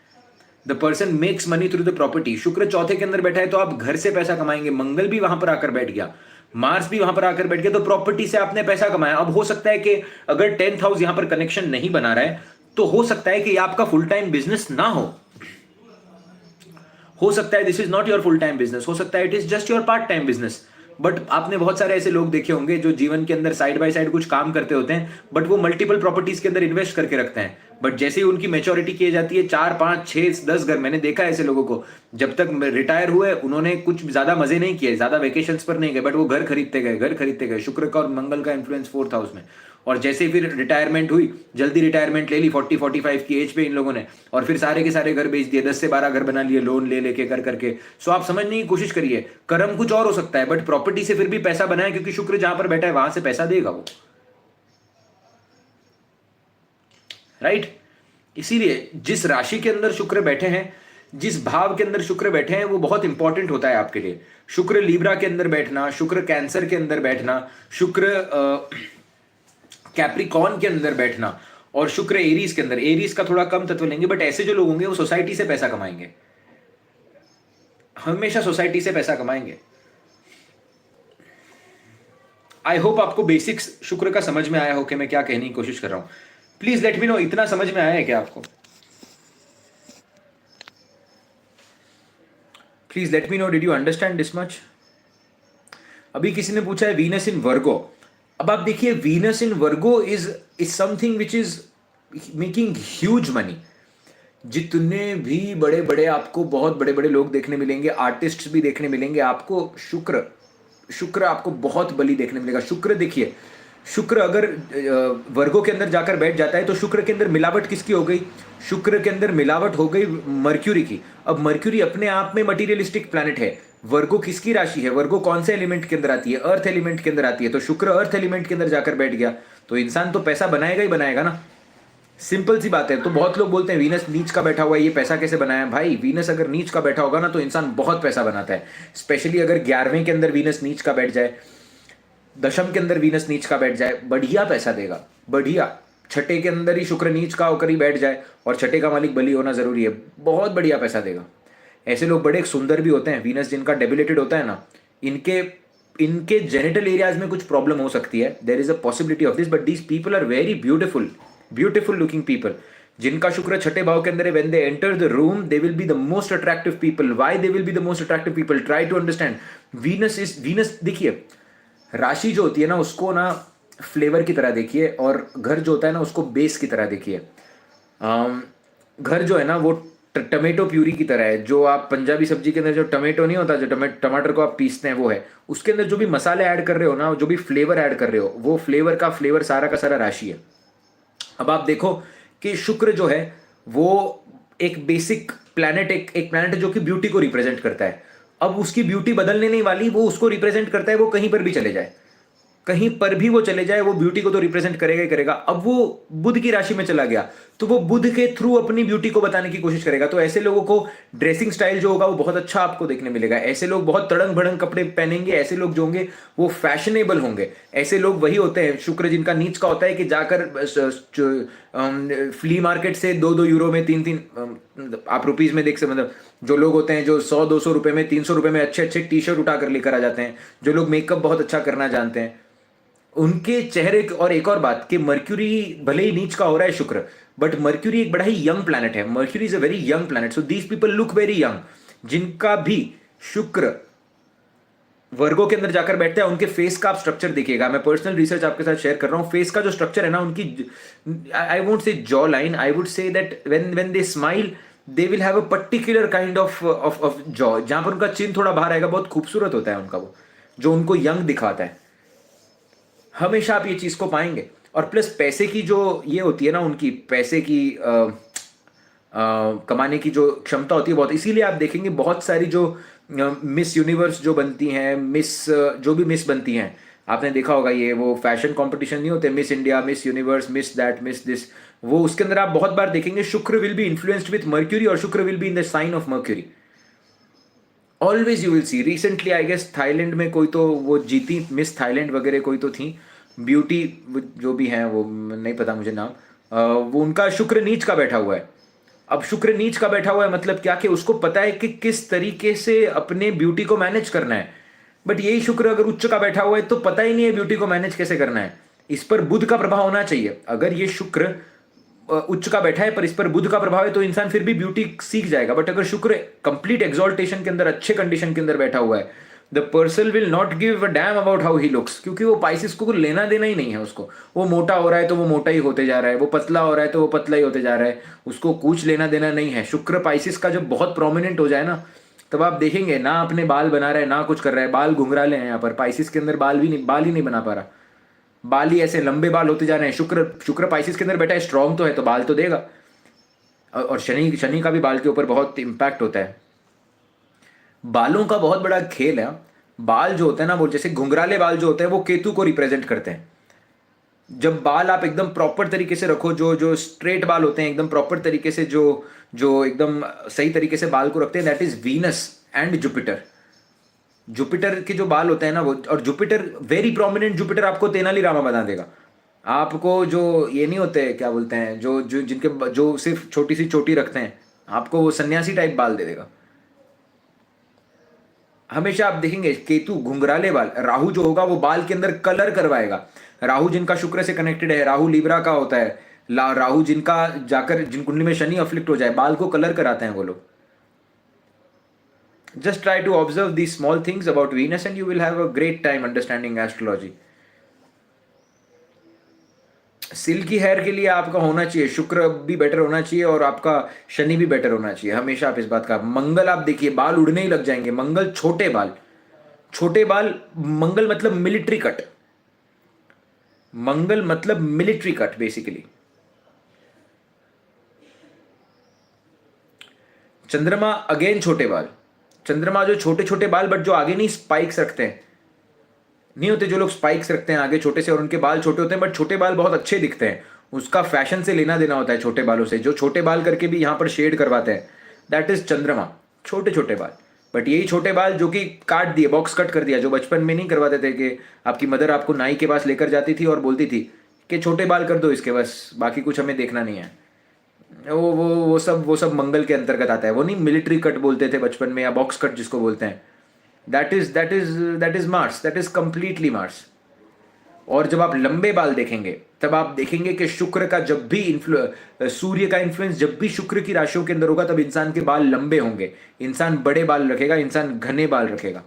The person makes money through the property. शुक्र चौथे के अंदर बैठा है तो आप घर से पैसा कमाएंगे। मंगल भी वहां पर आकर बैठ गया, मार्स भी वहां पर आकर बैठ गया, तो प्रॉपर्टी से आपने पैसा कमाया। अब हो सकता है कि अगर 10th हाउस यहां पर कनेक्शन नहीं बना रहा है तो हो सकता है कि आपका फुल टाइम बिजनेस ना हो सकता है this is not your full time business, हो सकता है it is just your part time business. But आपने बहुत सारे ऐसे लोग देखे होंगे जो जीवन के अंदर साइड बाय साइड कुछ काम करते होते हैं, बट वो मल्टीपल प्रॉपर्टीज के अंदर इन्वेस्ट करके रखते हैं। बट जैसे ही उनकी मैच्योरिटी की जाती है, 4, 5, 6, 10 घर, मैंने देखा है ऐसे लोगों को, जब तक रिटायर हुए उन्होंने कुछ ज्यादा मजे नहीं किए, ज्यादा वेकेशंस पर नहीं गए, बट वो घर खरीदते गए। शुक्र का और मंगल का इन्फ्लुएंस 4th हाउस में। और जैसे ही फिर रिटायरमेंट हुई, जल्दी रिटायरमेंट ले ली 40-45 की एज पे इन लोगों ने, और फिर सारे के सारे घर बेच दिए, 10 से 12 घर बना लिए लोन ले लेके कर करके। सो आप समझने की कोशिश करिए, कर्म कुछ और हो सकता है बट प्रॉपर्टी से फिर भी पैसा बनाए, क्योंकि शुक्र जहां पर बैठा है वहां से पैसा देगा वो, राइट। इसीलिए जिस राशि के अंदर शुक्र बैठे हैं, जिस भाव के अंदर शुक्र बैठे हैं, वो बहुत इंपॉर्टेंट होता है आपके लिए। शुक्र लीब्रा के अंदर बैठना, शुक्र कैंसर के अंदर बैठना, शुक्र कैप्रिकॉर्न के अंदर बैठना, और शुक्र एरीज के अंदर। एरीज का थोड़ा कम तत्व लेंगे, बट ऐसे जो लोग होंगे वो सोसाइटी से पैसा कमाएंगे, हमेशा सोसाइटी से पैसा कमाएंगे। आई होप आपको बेसिक्स शुक्र का समझ में आया हो कि मैं क्या कहने की कोशिश कर रहा हूं। प्लीज लेट मी नो, इतना समझ में आया है क्या आपको? Please let me no, did you understand this much? अभी किसी ने पूछा है वीनस इन वर्गो। अब आप देखिए, Venus in Virgo is something which is making huge money. जितने भी बड़े बड़े आपको बहुत बड़े बड़े लोग देखने मिलेंगे, आर्टिस्ट भी देखने मिलेंगे आपको, शुक्र आपको बहुत बली देखने मिलेगा। शुक्र देखिए, शुक्र अगर वर्गो के अंदर जाकर बैठ जाता है तो शुक्र के अंदर मिलावट किसकी हो गई? शुक्र के अंदर मिलावट हो गई मर्क्यूरी की। अब मर्क्यूरी अपने आप में मटीरियलिस्टिक प्लैनेट है। वर्गो किसकी राशि है? वर्गो कौन से एलिमेंट के अंदर आती है? अर्थ एलिमेंट के अंदर आती है। तो शुक्र अर्थ एलिमेंट के अंदर जाकर बैठ गया तो इंसान तो पैसा बनाएगा ही बनाएगा ना, सिंपल सी बात है। तो बहुत लोग बोलते हैं वीनस नीच का बैठा हुआ है, ये पैसा कैसे बनाया? भाई वीनस अगर नीच का बैठा होगा ना तो इंसान बहुत पैसा बनाता है। स्पेशली अगर 11वें के अंदर वीनस नीच का बैठ जाए, दशम के अंदर वीनस नीच का बैठ जाए, बढ़िया पैसा देगा, बढ़िया। छठे के अंदर ही शुक्र नीच का होकर ही बैठ जाए, और छठे का मालिक बली होना जरूरी है, बहुत बढ़िया पैसा देगा। ऐसे लोग बड़े सुंदर भी होते हैं। वीनस जिनका डेबिलेटेड होता है ना, इनके जेनिटल एरियाज में कुछ प्रॉब्लम हो सकती है, there is a possibility of this, but these people are very beautiful looking people. जिनका शुक्र छठे भाव के अंदर है, when they enter the room they will be the most attractive people. Why they will be the most attractive people? Try to understand. Venus देखिए, राशि जो होती है ना उसको ना फ्लेवर की तरह देखिए, और घर जो होता है ना उसको बेस की तरह देखिए। घर जो है ना वो टमेटो प्यूरी की तरह है। जो आप पंजाबी सब्जी के अंदर जो टमेटो नहीं होता, जो टमाटर को आप पीसते हैं, वो है। उसके अंदर जो भी मसाले ऐड कर रहे हो ना, जो भी फ्लेवर ऐड कर रहे हो, वो फ्लेवर सारा का सारा राशि है। अब आप देखो कि शुक्र जो है वो एक बेसिक प्लैनेट, एक प्लैनेट है जो कि ब्यूटी को रिप्रेजेंट करता है। अब उसकी ब्यूटी बदलने नहीं वाली, वो उसको रिप्रेजेंट करता है। वो कहीं पर भी चले जाए, कहीं पर भी वो चले जाए, वो ब्यूटी को तो रिप्रेजेंट करेगा ही करेगा। अब वो बुध की राशि में चला गया तो वो बुध के थ्रू अपनी ब्यूटी को बताने की कोशिश करेगा। तो ऐसे लोगों को ड्रेसिंग स्टाइल जो होगा वो बहुत अच्छा आपको देखने मिलेगा। ऐसे लोग बहुत तड़ंग भड़ंग कपड़े पहनेंगे। ऐसे लोग जो होंगे वो फैशनेबल होंगे। ऐसे लोग वही होते हैं, शुक्र जिनका नीच का होता है, कि जाकर फ्ली मार्केट से 2-2 यूरो में 3-3 आप रुपीज में देख सकते, मतलब जो लोग होते हैं जो 100-200 रुपए में, 300 रुपए में अच्छे अच्छे टी शर्ट उठाकर लेकर आ जाते हैं, जो लोग मेकअप बहुत अच्छा करना जानते हैं, उनके चेहरे। और एक और बात कि मर्क्यूरी भले ही नीच का हो रहा है शुक्र, बट मर्क्यूरी एक बड़ा ही यंग प्लैनेट है। Mercury is a very young planet, so these people look very young. जिनका भी शुक्र वर्गो के अंदर जाकर बैठते हैं, उनके फेस का आप स्ट्रक्चर देखिएगा, मैं पर्सनल रिसर्च आपके साथ शेयर कर रहा हूँ। फेस का जो स्ट्रक्चर है ना उनकी, I won't say jaw line, I would say that when they smile they will have a particular kind of jaw, जहां पर उनका चिन थोड़ा बाहर आएगा, बहुत खूबसूरत होता है उनका वो, जो उनको यंग दिखाता है। हमेशा आप ये चीज को पाएंगे। और प्लस पैसे की जो ये होती है ना उनकी, पैसे की कमाने की जो क्षमता होती है बहुत, इसीलिए आप देखेंगे बहुत सारी जो मिस यूनिवर्स जो बनती हैं, मिस जो भी मिस बनती हैं, आपने देखा होगा ये वो फैशन कंपटीशन नहीं होते, Miss India, Miss Universe, Miss that, Miss this, वो उसके अंदर आप बहुत बार देखेंगे शुक्र will be influenced with Mercury, और शुक्र will be in the sign of Mercury. Always you will see. Recently I guess Thailand में कोई तो वो जीती, मिस थाईलैंड वगैरह कोई तो थी, ब्यूटी जो भी है वो नहीं पता मुझे नाम, वो उनका शुक्र नीच का बैठा हुआ है। अब शुक्र नीच का बैठा हुआ है मतलब क्या, कि उसको पता है कि किस तरीके से अपने ब्यूटी को मैनेज करना है। बट यही शुक्र अगर उच्च का बैठा हुआ है तो पता ही नहीं है ब्यूटी को मैनेज कैसे करना है। इस पर बुध का प्रभाव होना चाहिए। अगर ये शुक्र उच्च का बैठा है पर इस पर बुध का प्रभाव है तो इंसान फिर भी ब्यूटी सीख जाएगा। बट अगर शुक्र कंप्लीट एक्सॉल्टेशन के अंदर, अच्छे कंडीशन के अंदर बैठा हुआ है, the person will not give a damn about how he looks, क्योंकि वो पाइसिस को लेना देना ही नहीं है उसको। वो मोटा हो रहा है तो वो मोटा ही होते जा रहा है, वो पतला हो रहा है तो वो पतला ही होते जा रहा है, उसको कुछ लेना देना नहीं है। शुक्र पाइसिस का जब बहुत प्रोमिनेंट हो जाए ना, तब आप देखेंगे ना अपने बाल बना रहा है ना कुछ कर रहा है, बाल घुंघराले हैं यहाँ पर। पाइसिस के अंदर बाल ही नहीं बना पा रहा, बाल ही ऐसे लंबे बाल होते जा रहे हैं। शुक्र शुक्र पाइसिस के अंदर बैठा है, स्ट्रांग तो है तो बाल तो देगा। और शनि शनि का भी बाल के ऊपर बहुत इंपैक्ट होता है। बालों का बहुत बड़ा खेल है। बाल जो होते हैं ना, वो जैसे घुंघराले बाल जो होते हैं वो केतु को रिप्रेजेंट करते हैं। जब बाल आप एकदम प्रॉपर तरीके से रखो, जो जो स्ट्रेट बाल होते हैं एकदम प्रॉपर तरीके से, जो जो एकदम सही तरीके से बाल को रखते हैं, that is Venus and Jupiter. Jupiter के जो बाल होते हैं ना वो, और जुपिटर वेरी प्रोमिनेंट, जुपिटर आपको तेनालीरामा बना देगा। आपको जो ये नहीं होते क्या बोलते हैं, जो जो जिनके जो सिर्फ छोटी सी चोटी रखते हैं, आपको वो सन्यासी टाइप बाल दे देगा। हमेशा आप देखेंगे केतु घुंघराले बाल, राहु जो होगा वो बाल के अंदर कलर करवाएगा। राहु जिनका शुक्र से कनेक्टेड है, राहु लिब्रा का होता है, राहु जिनका जाकर जिन कुंडली में शनि अफ्लिक्ट हो जाए, बाल को कलर कराते हैं वो लोग। Just try to observe the small things about Venus and you will have a great time understanding astrology. Silky hair के लिए आपका होना चाहिए शुक्र भी बेटर होना चाहिए, और आपका शनि भी बेटर होना चाहिए। हमेशा आप इस बात का, मंगल आप देखिए बाल उड़ने ही लग जाएंगे। मंगल छोटे बाल, छोटे बाल, मंगल मतलब मिलिट्री कट, मंगल मतलब मिलिट्री कट बेसिकली। चंद्रमा अगेन छोटे बाल, चंद्रमा जो छोटे छोटे बाल बट जो आगे नहीं स्पाइक्स रखते हैं, नहीं होते जो लोग स्पाइक्स रखते हैं आगे छोटे से और उनके बाल छोटे होते हैं बट छोटे बाल बहुत अच्छे दिखते हैं, उसका फैशन से लेना देना होता है छोटे बालों से। जो छोटे बाल करके भी यहाँ पर शेड करवाते हैं, दैट इज चंद्रमा, छोटे छोटे बाल। बट यही छोटे बाल जो कि काट दिए, बॉक्स कट कर दिया, जो बचपन में नहीं करवाते थे, कि आपकी मदर आपको नाई के पास लेकर जाती थी और बोलती थी कि छोटे बाल कर दो इसके, बस बाकी कुछ हमें देखना नहीं है। वो सब मंगल के अंतर्गत आता है। वो नहीं मिलिट्री कट बोलते थे बचपन में, या बॉक्स कट जिसको बोलते हैं, that is Mars, that is completely Mars. और जब आप लंबे बाल देखेंगे तब आप देखेंगे कि शुक्र का जब भी सूर्य का इन्फ्लुएंस जब भी शुक्र की राशियों के अंदर होगा, तब इंसान के बाल लंबे होंगे, इंसान बड़े बाल रखेगा, इंसान घने बाल रखेगा।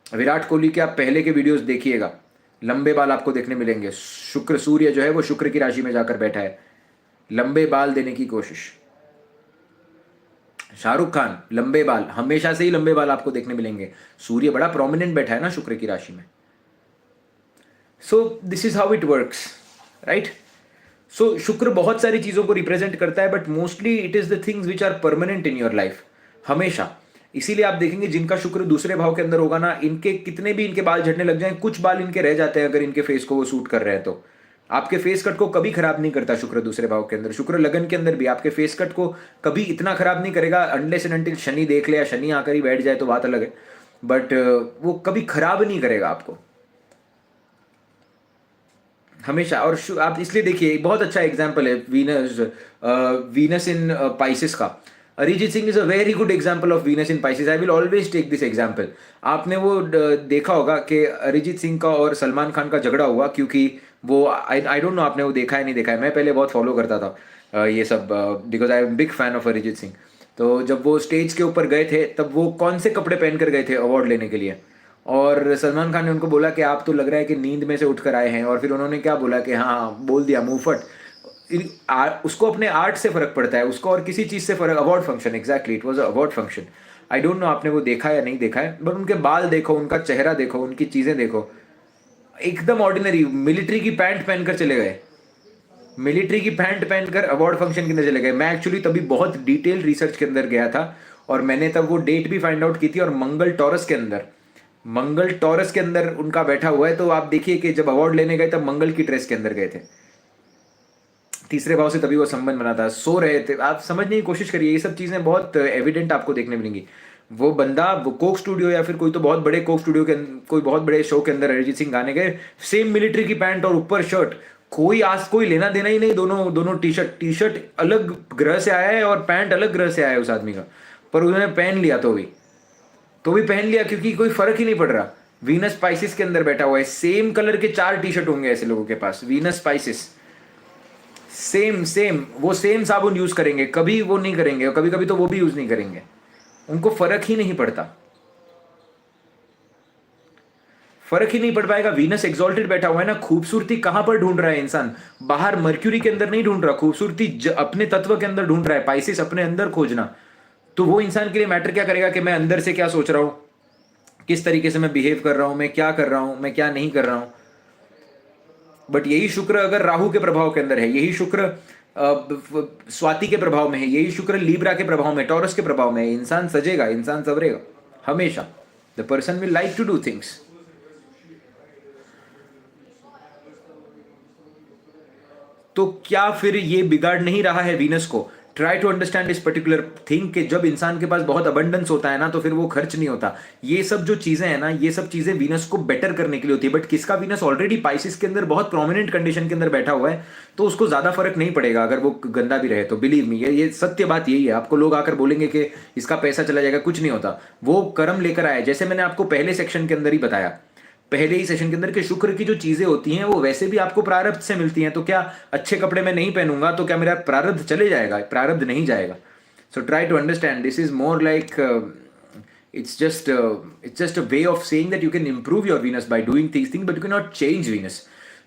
विराट कोहली के आप पहले के वीडियोस देखिएगा, लंबे बाल आपको देखने मिलेंगे। शुक्र, सूर्य जो है वो शुक्र की राशि में जाकर बैठा है, लंबे बाल देने की कोशिश। शाहरुख खान, लंबे बाल, हमेशा से ही लंबे बाल आपको देखने मिलेंगे। सूर्य बड़ा प्रोमिनेंट बैठा है ना शुक्र की राशि में। So this is how it works, right. So शुक्र बहुत सारी चीजों को रिप्रेजेंट करता है, but mostly it is the things which are permanent in your life, हमेशा। इसीलिए आप देखेंगे जिनका शुक्र दूसरे भाव के अंदर होगा ना, इनके कितने भी इनके बाल झड़ने लग जाएं, कुछ बाल इनके रह जाते हैं अगर इनके फेस को वो सूट कर रहे हैं तो। आपके फेस कट को कभी खराब नहीं करता शुक्र दूसरे भाव के अंदर। शुक्र लगन के अंदर भी आपके फेस कट को कभी इतना खराब नहीं करेगा, अनलेस एंड अनटिल शनि देख ले या शनि आकर ही बैठ जाए तो बात अलग है, बट वो कभी खराब नहीं करेगा आपको, हमेशा। और आप इसलिए देखिए, बहुत अच्छा एग्जाम्पल है वीनस इन पाइसिस का। Arijit Singh is a very good example of Venus in Pisces. I will always take this example. आपने वो देखा होगा कि अरिजीत सिंह का और सलमान खान का झगड़ा हुआ, क्योंकि वो आई डोंट नो आपने वो देखा है नहीं देखा है, मैं पहले बहुत फॉलो करता था ये सब, because I am big fan of Arijit Singh. तो जब वो स्टेज के ऊपर गए थे तब वो कौन से कपड़े पहन कर गए थे अवार्ड लेने के लिए, और सलमान खान ने उनको बोला कि आप तो लग रहा है कि नींद में से उठ कर आए हैं, और फिर उन्होंने क्या बोला कि हाँ, बोल दिया मुंह फट। उसको अपने आर्ट से फर्क पड़ता है, उसको और किसी चीज से फर्क। Award function, exactly, it was a award function. I don't no आपने वो देखा या नहीं देखा है, बट उनके बाल देखो, उनका चेहरा देखो, उनकी चीजें देखो, एकदम ऑर्डिनरी। मिलिट्री की पैंट पहनकर चले गए, मिलिट्री की पैंट पहनकर अवार्ड फंक्शन के अंदर चले गए। मैं एक्चुअली तभी बहुत डिटेल रिसर्च के अंदर गया था, और मैंने तब वो डेट भी फाइंड आउट की थी, और मंगल टॉरस के अंदर, मंगल टॉरस के अंदर उनका बैठा हुआ है। तो आप देखिए कि जब अवार्ड लेने गए तब मंगल की ड्रेस के अंदर गए थे, तीसरे भाव से तभी वो संबंध बना था, सो रहे थे। आप समझने की कोशिश करिए, ये सब चीजें बहुत एविडेंट आपको देखने मिलेंगी। वो बंदा वो कोक स्टूडियो या फिर कोई तो बहुत बड़े कोक स्टूडियो के कोई बहुत बड़े शो के अंदर अरिजीत सिंह गाने गए, सेम मिलिट्री की पैंट और ऊपर शर्ट, कोई लेना देना ही नहीं। दोनों दोनों टी शर्ट अलग ग्रह से आया है और पैंट अलग ग्रह से आया है उस आदमी का, पर उन्होंने पहन लिया, तो भी पहन लिया, क्योंकि कोई फर्क ही नहीं पड़ रहा। वीनस स्पाइसिस के अंदर बैठा हुआ है, सेम कलर के 4 टी शर्ट होंगे ऐसे लोगों के पास, वीनस स्पाइसिस, सेम वो सेम साबुन यूज करेंगे, कभी वो नहीं करेंगे, और कभी कभी तो वो भी यूज नहीं करेंगे, उनको फर्क ही नहीं पड़ता, फर्क ही नहीं पड़ पाएगा। वीनस एक्सॉल्टेड बैठा हुआ है ना, खूबसूरती कहां पर ढूंढ रहा है इंसान, बाहर मर्क्यूरी के अंदर नहीं ढूंढ रहा, खूबसूरती अपने तत्व के अंदर ढूंढ रहा है, पाइसिस अपने अंदर खोजना। तो वो इंसान के लिए मैटर क्या करेगा कि मैं अंदर से क्या सोच रहा हूं, किस तरीके से मैं बिहेव कर रहा हूं, मैं क्या कर रहा हूं, मैं क्या नहीं कर रहा हूं। बट यही शुक्र अगर राहु के प्रभाव के अंदर है, यही शुक्र स्वाति के प्रभाव में है, यही शुक्र लीब्रा के प्रभाव में, टॉरस के प्रभाव में है, इंसान सजेगा, इंसान सवरेगा हमेशा। The person will like to do things. तो क्या फिर ये बिगाड़ नहीं रहा है वीनस को? Try to understand this particular thing, कि जब इंसान के पास बहुत अबंडेंस होता है ना, तो फिर वो खर्च नहीं होता। ये सब जो चीजें हैं ना, ये सब चीजें वीनस को बेटर करने के लिए होती है। बट किसका वीनस ऑलरेडी पाइसिस के अंदर बहुत प्रोमिनेंट कंडीशन के अंदर बैठा हुआ है, तो उसको ज्यादा फर्क नहीं पड़ेगा अगर वो गंदा भी रहे तो। बिलीव मी, ये सत्य बात यही है। आपको लोग आकर बोलेंगे कि इसका पैसा चला जाएगा, कुछ नहीं होता। वो कर्म लेकर आया, जैसे मैंने आपको पहले सेक्शन के अंदर ही बताया, पहले ही सेशन के अंदर, कि शुक्र की जो चीजें होती हैं वो वैसे भी आपको प्रारब्ध से मिलती हैं। तो क्या अच्छे कपड़े मैं नहीं पहनूंगा तो क्या मेरा प्रारब्ध चले जाएगा? प्रारब्ध नहीं जाएगा। So try to understand, this is more like it's just a way of saying that you can improve your Venus by doing these things, but you cannot change Venus.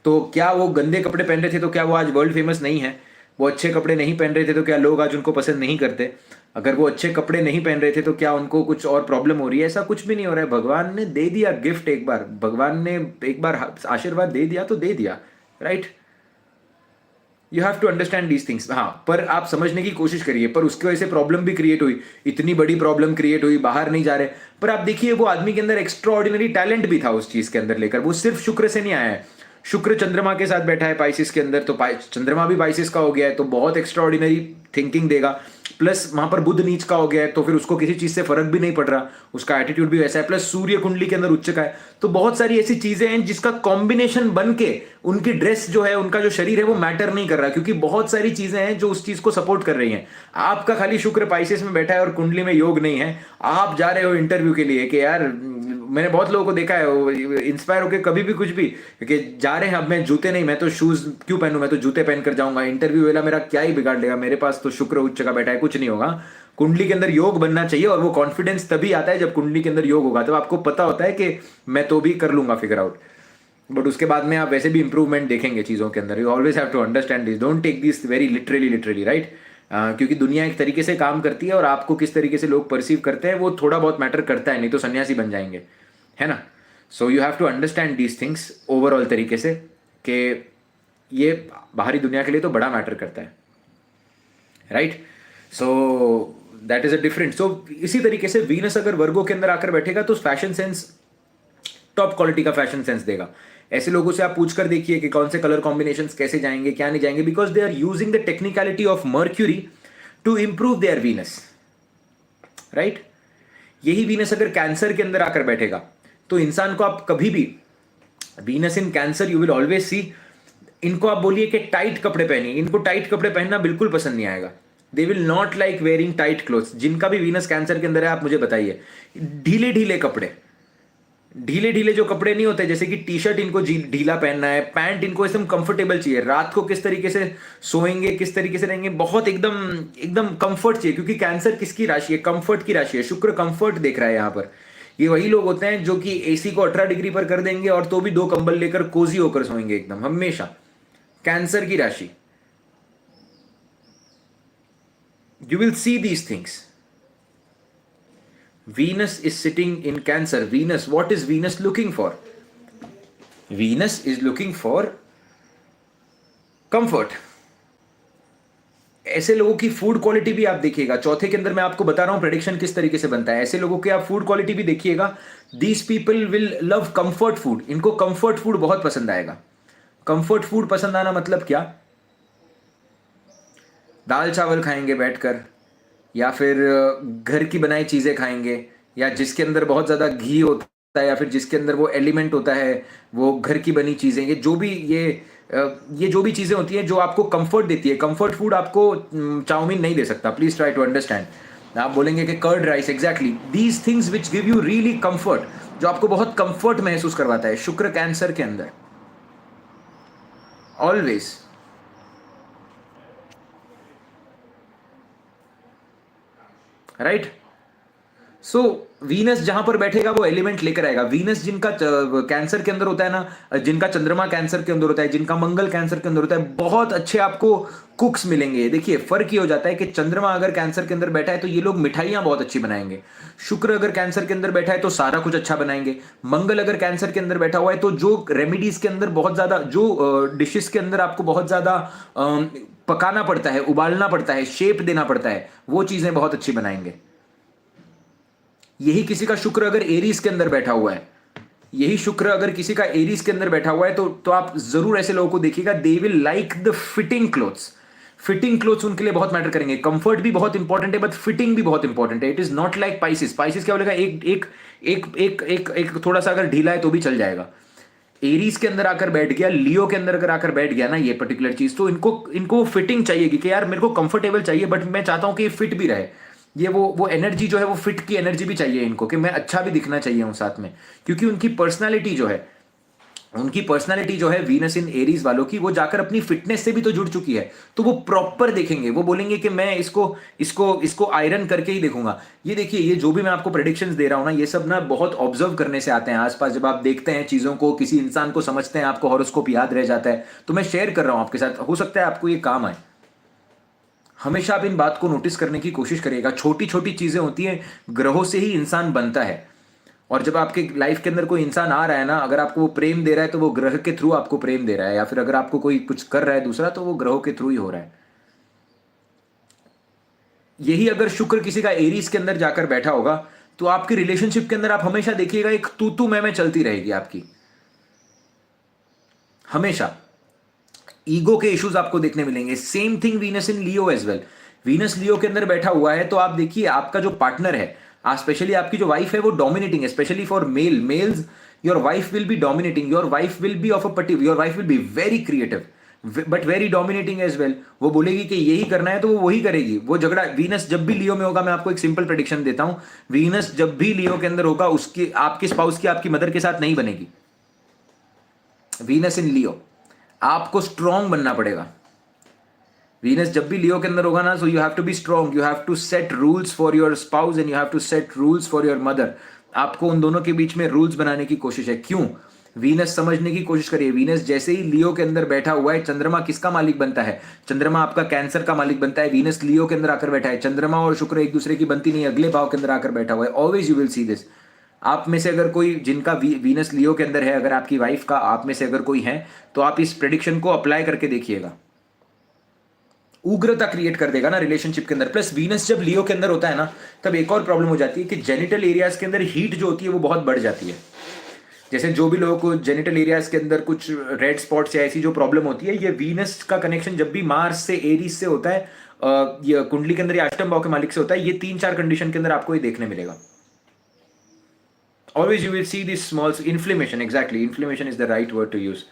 तो क्या वो गंदे कपड़े पहन रहे थे तो क्या वो आज वर्ल्ड फेमस नहीं है? वो अच्छे कपड़े नहीं पहन रहे थे तो क्या लोग आज उनको पसंद नहीं करते? अगर वो अच्छे कपड़े नहीं पहन रहे थे तो क्या उनको कुछ और प्रॉब्लम हो रही है? ऐसा कुछ भी नहीं हो रहा है। भगवान ने दे दिया गिफ्ट, एक बार भगवान ने एक बार आशीर्वाद दे दिया तो दे दिया, right? You have to understand these things. हाँ, पर आप समझने की कोशिश करिए। पर उसकी वजह से प्रॉब्लम भी क्रिएट हुई, इतनी बड़ी प्रॉब्लम क्रिएट हुई, बाहर नहीं जा रहे। पर आप देखिए, वो आदमी के अंदर एक्स्ट्रा ऑर्डिनरी टैलेंट भी था उस चीज के अंदर लेकर। वो सिर्फ शुक्र से नहीं आया है, शुक्र चंद्रमा के साथ बैठा है पाइसिस के अंदर, तो चंद्रमा भी पाइसिस का हो गया है, तो बहुत एक्स्ट्रा ऑर्डिनरी थिंकिंग देगा। प्लस वहां पर बुध नीच का हो गया है, तो फिर उसको किसी चीज से फर्क भी नहीं पड़ रहा, उसका एटीट्यूड भी वैसा है। प्लस सूर्य कुंडली के अंदर उच्च का है। तो बहुत सारी ऐसी चीजें हैं जिसका कॉम्बिनेशन बन के उनकी ड्रेस जो है, उनका जो शरीर है, वो मैटर नहीं कर रहा, क्योंकि बहुत सारी चीजें हैं जो उस चीज को सपोर्ट कर रही हैं। आपका खाली शुक्र पाइसिस में बैठा है और कुंडली में योग नहीं है। आप जा रहे हो इंटरव्यू के लिए कि यार, मैंने बहुत लोगों को देखा है इंस्पायर होकर कभी भी कुछ भी कि जा रहे हैं, अब मैं जूते नहीं, मैं तो शूज क्यों पहनूं, मैं तो जूते पहनकर जाऊंगा इंटरव्यू वाला, मेरा क्या ही बिगाड़ लेगा, मेरे पास तो शुक्र उच्च का बैठा है, कुछ नहीं होगा। कुंडली के अंदर योग बनना चाहिए, और वो कॉन्फिडेंस तभी आता है जब कुंडली के अंदर योग होगा। तो आपको पता होता है कि मैं तो भी कर लूंगा फिगर आउट, बट उसके बाद में आप वैसे भी इंप्रूवमेंट देखेंगे चीजों के अंदर। You always have to understand this, don't take this very literally, right? क्योंकि दुनिया एक तरीके से काम करती है, और आपको किस तरीके से लोग परसीव करते हैं वो थोड़ा बहुत मैटर करता है, नहीं तो सन्यासी बन जाएंगे, है ना? So you have to understand these things overall तरीके से, कि ये बाहरी दुनिया के लिए तो बड़ा मैटर करता है, right? So that is a different. So इसी तरीके से वीनस अगर वर्गो के अंदर आकर बैठेगा तो फैशन सेंस टॉप क्वालिटी का फैशन सेंस देगा। ऐसे लोगों से आप पूछ कर देखिए कि कौन से कलर कॉम्बिनेशंस कैसे जाएंगे, क्या नहीं जाएंगे, because they are using the technicality of Mercury to improve their Venus, right? यही वीनस अगर कैंसर के अंदर आकर बैठेगा तो इंसान को आप कभी भी, Venus in cancer you will always see, इनको आप बोलिए कि टाइट कपड़े पहनिए, इनको टाइट कपड़े पहनना बिल्कुल पसंद नहीं आएगा। They will not like wearing tight clothes. जिनका भी वीनस कैंसर के अंदर है, आप मुझे बताइए, ढीले ढीले कपड़े, ढीले ढीले जो कपड़े नहीं होते, जैसे कि टी शर्ट इनको ढीला पहनना है, पैंट इनको एकदम कंफर्टेबल चाहिए, रात को किस तरीके से सोएंगे, किस तरीके से रहेंगे, बहुत एकदम एकदम कंफर्ट चाहिए, क्योंकि कैंसर किसकी राशि है? कंफर्ट की राशि है। शुक्र कंफर्ट देख रहा है यहाँ पर। ये वही लोग होते हैं जो कि एसी को 18 डिग्री पर कर देंगे और तो भी 2 कंबल लेकर कोजी होकर सोएंगे एकदम हमेशा। कैंसर की राशि, you will see these things. Venus is sitting in Cancer. Venus, what is Venus looking for? Venus is looking for comfort. ऐसे लोगों की फूड क्वालिटी भी आप देखिएगा, चौथे के अंदर मैं आपको बता रहा हूं प्रेडिक्शन किस तरीके से बनता है। ऐसे लोगों की आप फूड क्वालिटी भी देखिएगा। These people will love comfort food. इनको कंफर्ट फूड बहुत पसंद आएगा। कंफर्ट फूड पसंद आना मतलब क्या? दाल चावल खाएंगे बैठकर, या फिर घर की बनाई चीज़ें खाएंगे, या जिसके अंदर बहुत ज़्यादा घी होता है, या फिर जिसके अंदर वो एलिमेंट होता है, वो घर की बनी चीज़ें, ये जो भी चीज़ें होती हैं जो आपको कंफर्ट देती है। कंफर्ट फूड आपको चाउमीन नहीं दे सकता। Please try to understand. आप बोलेंगे कि curd rice, exactly these things which give you really comfort, जो आपको बहुत कंफर्ट महसूस करवाता है। शुक्र कैंसर के अंदर ऑलवेज। राइट। सो वीनस जहां पर बैठेगा वो एलिमेंट लेकर आएगा। वीनस जिनका कैंसर के अंदर होता है ना, जिनका चंद्रमा कैंसर के अंदर होता है, जिनका मंगल कैंसर के अंदर होता है, बहुत अच्छे आपको कुक्स मिलेंगे। देखिए फर्क ये हो जाता है कि चंद्रमा अगर कैंसर के अंदर बैठा है तो ये लोग मिठाइयां बहुत अच्छी बनाएंगे। शुक्र अगर कैंसर के अंदर बैठा है तो सारा कुछ अच्छा बनाएंगे। मंगल अगर कैंसर के अंदर बैठा हुआ है तो जो रेमेडीज के अंदर बहुत ज्यादा, जो डिशेस के अंदर आपको बहुत ज्यादा पकाना पड़ता है, उबालना पड़ता है, शेप देना पड़ता है, वो चीजें बहुत अच्छी बनाएंगे। यही किसी का शुक्र अगर एरीज के अंदर बैठा हुआ है, यही शुक्र अगर किसी का एरीज के अंदर बैठा हुआ है तो आप जरूर ऐसे लोगों को देखिएगा, they will like the fitting clothes. Fitting clothes उनके लिए बहुत मैटर करेंगे। कंफर्ट भी बहुत इंपॉर्टेंट है, बट फिटिंग भी बहुत इंपॉर्टेंट है। It is not like Pisces. Pisces क्या बोलेगा, एक एक एक एक एक एक थोड़ा सा अगर ढीला है तो भी चल जाएगा। एरीज के अंदर आकर बैठ गया, लियो के अंदर अगर आकर बैठ गया ना ये पर्टिकुलर चीज, तो इनको फिटिंग चाहिए कि यार मेरे को कंफर्टेबल चाहिए, बट मैं चाहता हूं कि ये फिट भी रहे। ये वो एनर्जी जो है, वो फिट की एनर्जी भी चाहिए इनको, कि मैं अच्छा भी दिखना चाहिए हूं साथ में। क्योंकि उनकी पर्सनालिटी जो है वीनस इन एरीज वालों की, वो जाकर अपनी फिटनेस से भी तो जुड़ चुकी है। तो वो प्रॉपर देखेंगे, वो बोलेंगे कि मैं इसको इसको इसको आयरन करके ही देखूंगा। ये देखिए, ये जो भी मैं आपको प्रेडिक्शंस दे रहा हूं ना, ये सब ना बहुत ऑब्जर्व करने से आते हैं आसपास। जब आप देखते हैं चीजों को, किसी इंसान को समझते हैं, आपको हॉरोस्कोप याद रह जाता है। तो मैं शेयर कर रहा हूं आपके साथ, हो सकता है आपको ये काम आए। हमेशा आप इन बात को नोटिस करने की कोशिश करिएगा। छोटी छोटी चीजें होती हैं, ग्रहों से ही इंसान बनता है। और जब आपके लाइफ के अंदर कोई इंसान आ रहा है ना, अगर आपको वो प्रेम दे रहा है तो वो ग्रह के थ्रू आपको प्रेम दे रहा है, या फिर अगर आपको कोई कुछ कर रहा है दूसरा तो वो ग्रहों के थ्रू ही हो रहा है। यही अगर शुक्र किसी का एरीज के अंदर जाकर बैठा होगा तो आपकी रिलेशनशिप के अंदर आप हमेशा देखिएगा एक तू मैं चलती रहेगी आपकी, हमेशा। ईगो के इश्यूज आपको देखने मिलेंगे। सेम थिंग वीनस इन लियो एज वेल। वीनस लियो के अंदर बैठा हुआ है तो आप देखिए आपका जो पार्टनर है, स्पेशली आपकी जो वाइफ है, वो डोमिनेटिंग है। Specially for males, your wife will be dominating. Your wife will be of a particular, your wife will be very creative but very dominating as well. वो बोलेगी कि यही करना है तो वो वही करेगी। वो झगड़ा वीनस जब भी लियो में होगा, मैं आपको एक सिंपल प्रेडिक्शन देता हूं, वीनस जब भी लियो के अंदर होगा, उसकी आपकी स्पाउस की आपकी मदर के साथ नहीं बनेगी। वीनस इन लियो, आपको स्ट्रॉन्ग बनना पड़ेगा। वीनस जब भी लियो के अंदर होगा ना, so you have to be strong, you have to set rules for your spouse and you have to set rules for your mother. आपको उन दोनों के बीच में रूल्स बनाने की कोशिश है। क्यों? वीनस समझने की कोशिश करिए। वीनस जैसे ही लियो के अंदर बैठा हुआ है, चंद्रमा किसका मालिक बनता है? चंद्रमा आपका कैंसर का मालिक बनता है। वीनस लियो के अंदर आकर बैठा है। चंद्रमा और शुक्र एक दूसरे की बनती नहीं, अगले भाव के अंदर आकर बैठा हुआ है। Always you will see this. आप में से अगर कोई जिनका वीनस लियो के अंदर है, अगर आपकी वाइफ का आप में से अगर कोई है, तो आप इस प्रेडिक्शन को अप्लाई करके देखिएगा। उग्रता क्रिएट कर देगा ना रिलेशनशिप के अंदर। प्लस वीनस जब लियो के अंदर होता है ना, तब एक और प्रॉब्लम हो जाती है कि जेनिटल एरियाज के अंदर हीट जो होती है वो बहुत बढ़ जाती है। जैसे जो भी लोगों को जेनिटल एरियाज के अंदर कुछ रेड स्पॉट्स या ऐसी जो प्रॉब्लम होती है, ये वीनस का कनेक्शन जब भी मार्स से एरीज से होता है, ये कुंडली के अंदर या अष्टम भाव के मालिक से होता है, ये 3-4 कंडीशन के अंदर आपको ये देखने मिलेगा। Always you will see this small inflammation. Exactly, inflammation is the right word to use.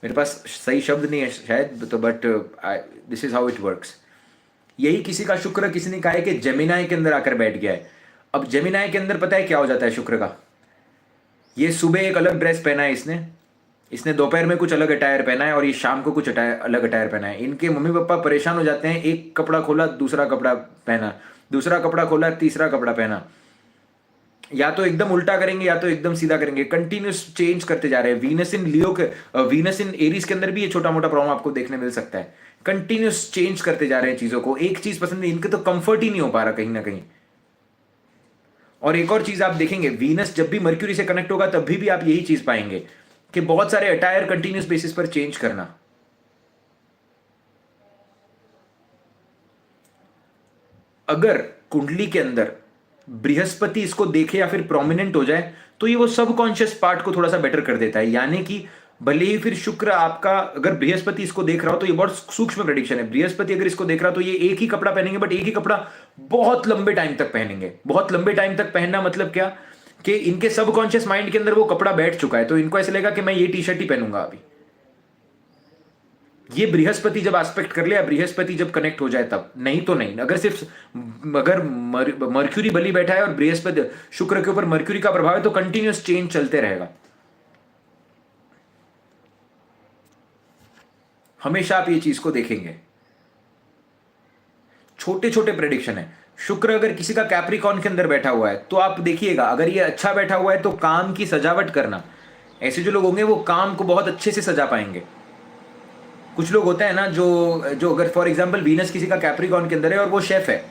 मेरे पास सही शब्द नहीं है शायद, तो but this is how it works. यही किसी का शुक्र, किसी ने कहा है कि जेमिनाई के अंदर आकर बैठ गया है। अब जेमिनाई के अंदर पता है क्या हो जाता है शुक्र का? ये सुबह एक अलग ड्रेस पहना है इसने दोपहर में कुछ अलग अटायर पहना है और ये शाम को कुछ अलग अटायर पहना है। इनके मम्मी पापा परेशान हो जाते हैं, एक कपड़ा खोला दूसरा कपड़ा पहना, दूसरा कपड़ा खोला तीसरा कपड़ा पहना, या तो एकदम उल्टा करेंगे या तो एकदम सीधा करेंगे, कंटिन्यूस चेंज करते जा रहे हैं। वीनस इन एरीज के अंदर भी ये छोटा मोटा प्रॉब्लम आपको देखने मिल सकता है। कंटिन्यूस चेंज करते जा रहे हैं चीजों को, एक चीज पसंद है इनके तो कंफर्ट ही नहीं हो पा रहा कहीं ना कहीं। और एक और चीज आप देखेंगे, वीनस जब भी मर्क्यूरी से कनेक्ट होगा तब भी आप यही चीज पाएंगे कि बहुत सारे अटायर कंटिन्यूस बेसिस पर चेंज करना। अगर कुंडली के अंदर बृहस्पति इसको देखे या फिर प्रोमिनेंट हो जाए तो ये वो सबकॉन्शियस पार्ट को थोड़ा सा बेटर कर देता है। यानी कि भले ही फिर शुक्र आपका, अगर बृहस्पति इसको देख रहा हो तो ये बहुत सूक्ष्म प्रेडिक्शन है, बृहस्पति अगर इसको देख रहा हो तो ये एक ही कपड़ा पहनेंगे, बट एक ही कपड़ा बहुत लंबे टाइम तक पहनेंगे। बहुत लंबे टाइम तक पहनना मतलब क्या कि इनके सबकॉन्शियस माइंड के अंदर वो कपड़ा बैठ चुका है, तो इनको ऐसे लगेगा कि मैं ये टी शर्ट ही पहनूंगा अभी। ये बृहस्पति जब एस्पेक्ट कर ले या बृहस्पति जब कनेक्ट हो जाए तब, नहीं तो नहीं। अगर मर्क्यूरी बली बैठा है और बृहस्पति शुक्र के ऊपर मर्क्यूरी का प्रभाव है तो कंटिन्यूस चेंज चलते रहेगा। हमेशा आप ये चीज को देखेंगे। छोटे छोटे प्रेडिक्शन है। शुक्र अगर किसी का कैप्रिकॉर्न के अंदर बैठा हुआ है तो आप देखिएगा, अगर ये अच्छा बैठा हुआ है तो काम की सजावट करना, ऐसे जो लोग होंगे वो काम को बहुत अच्छे से सजा पाएंगे। कुछ लोग होते हैं ना जो अगर फॉर एग्जांपल वीनस किसी का कैप्रिकॉर्न के अंदर है और वो शेफ है,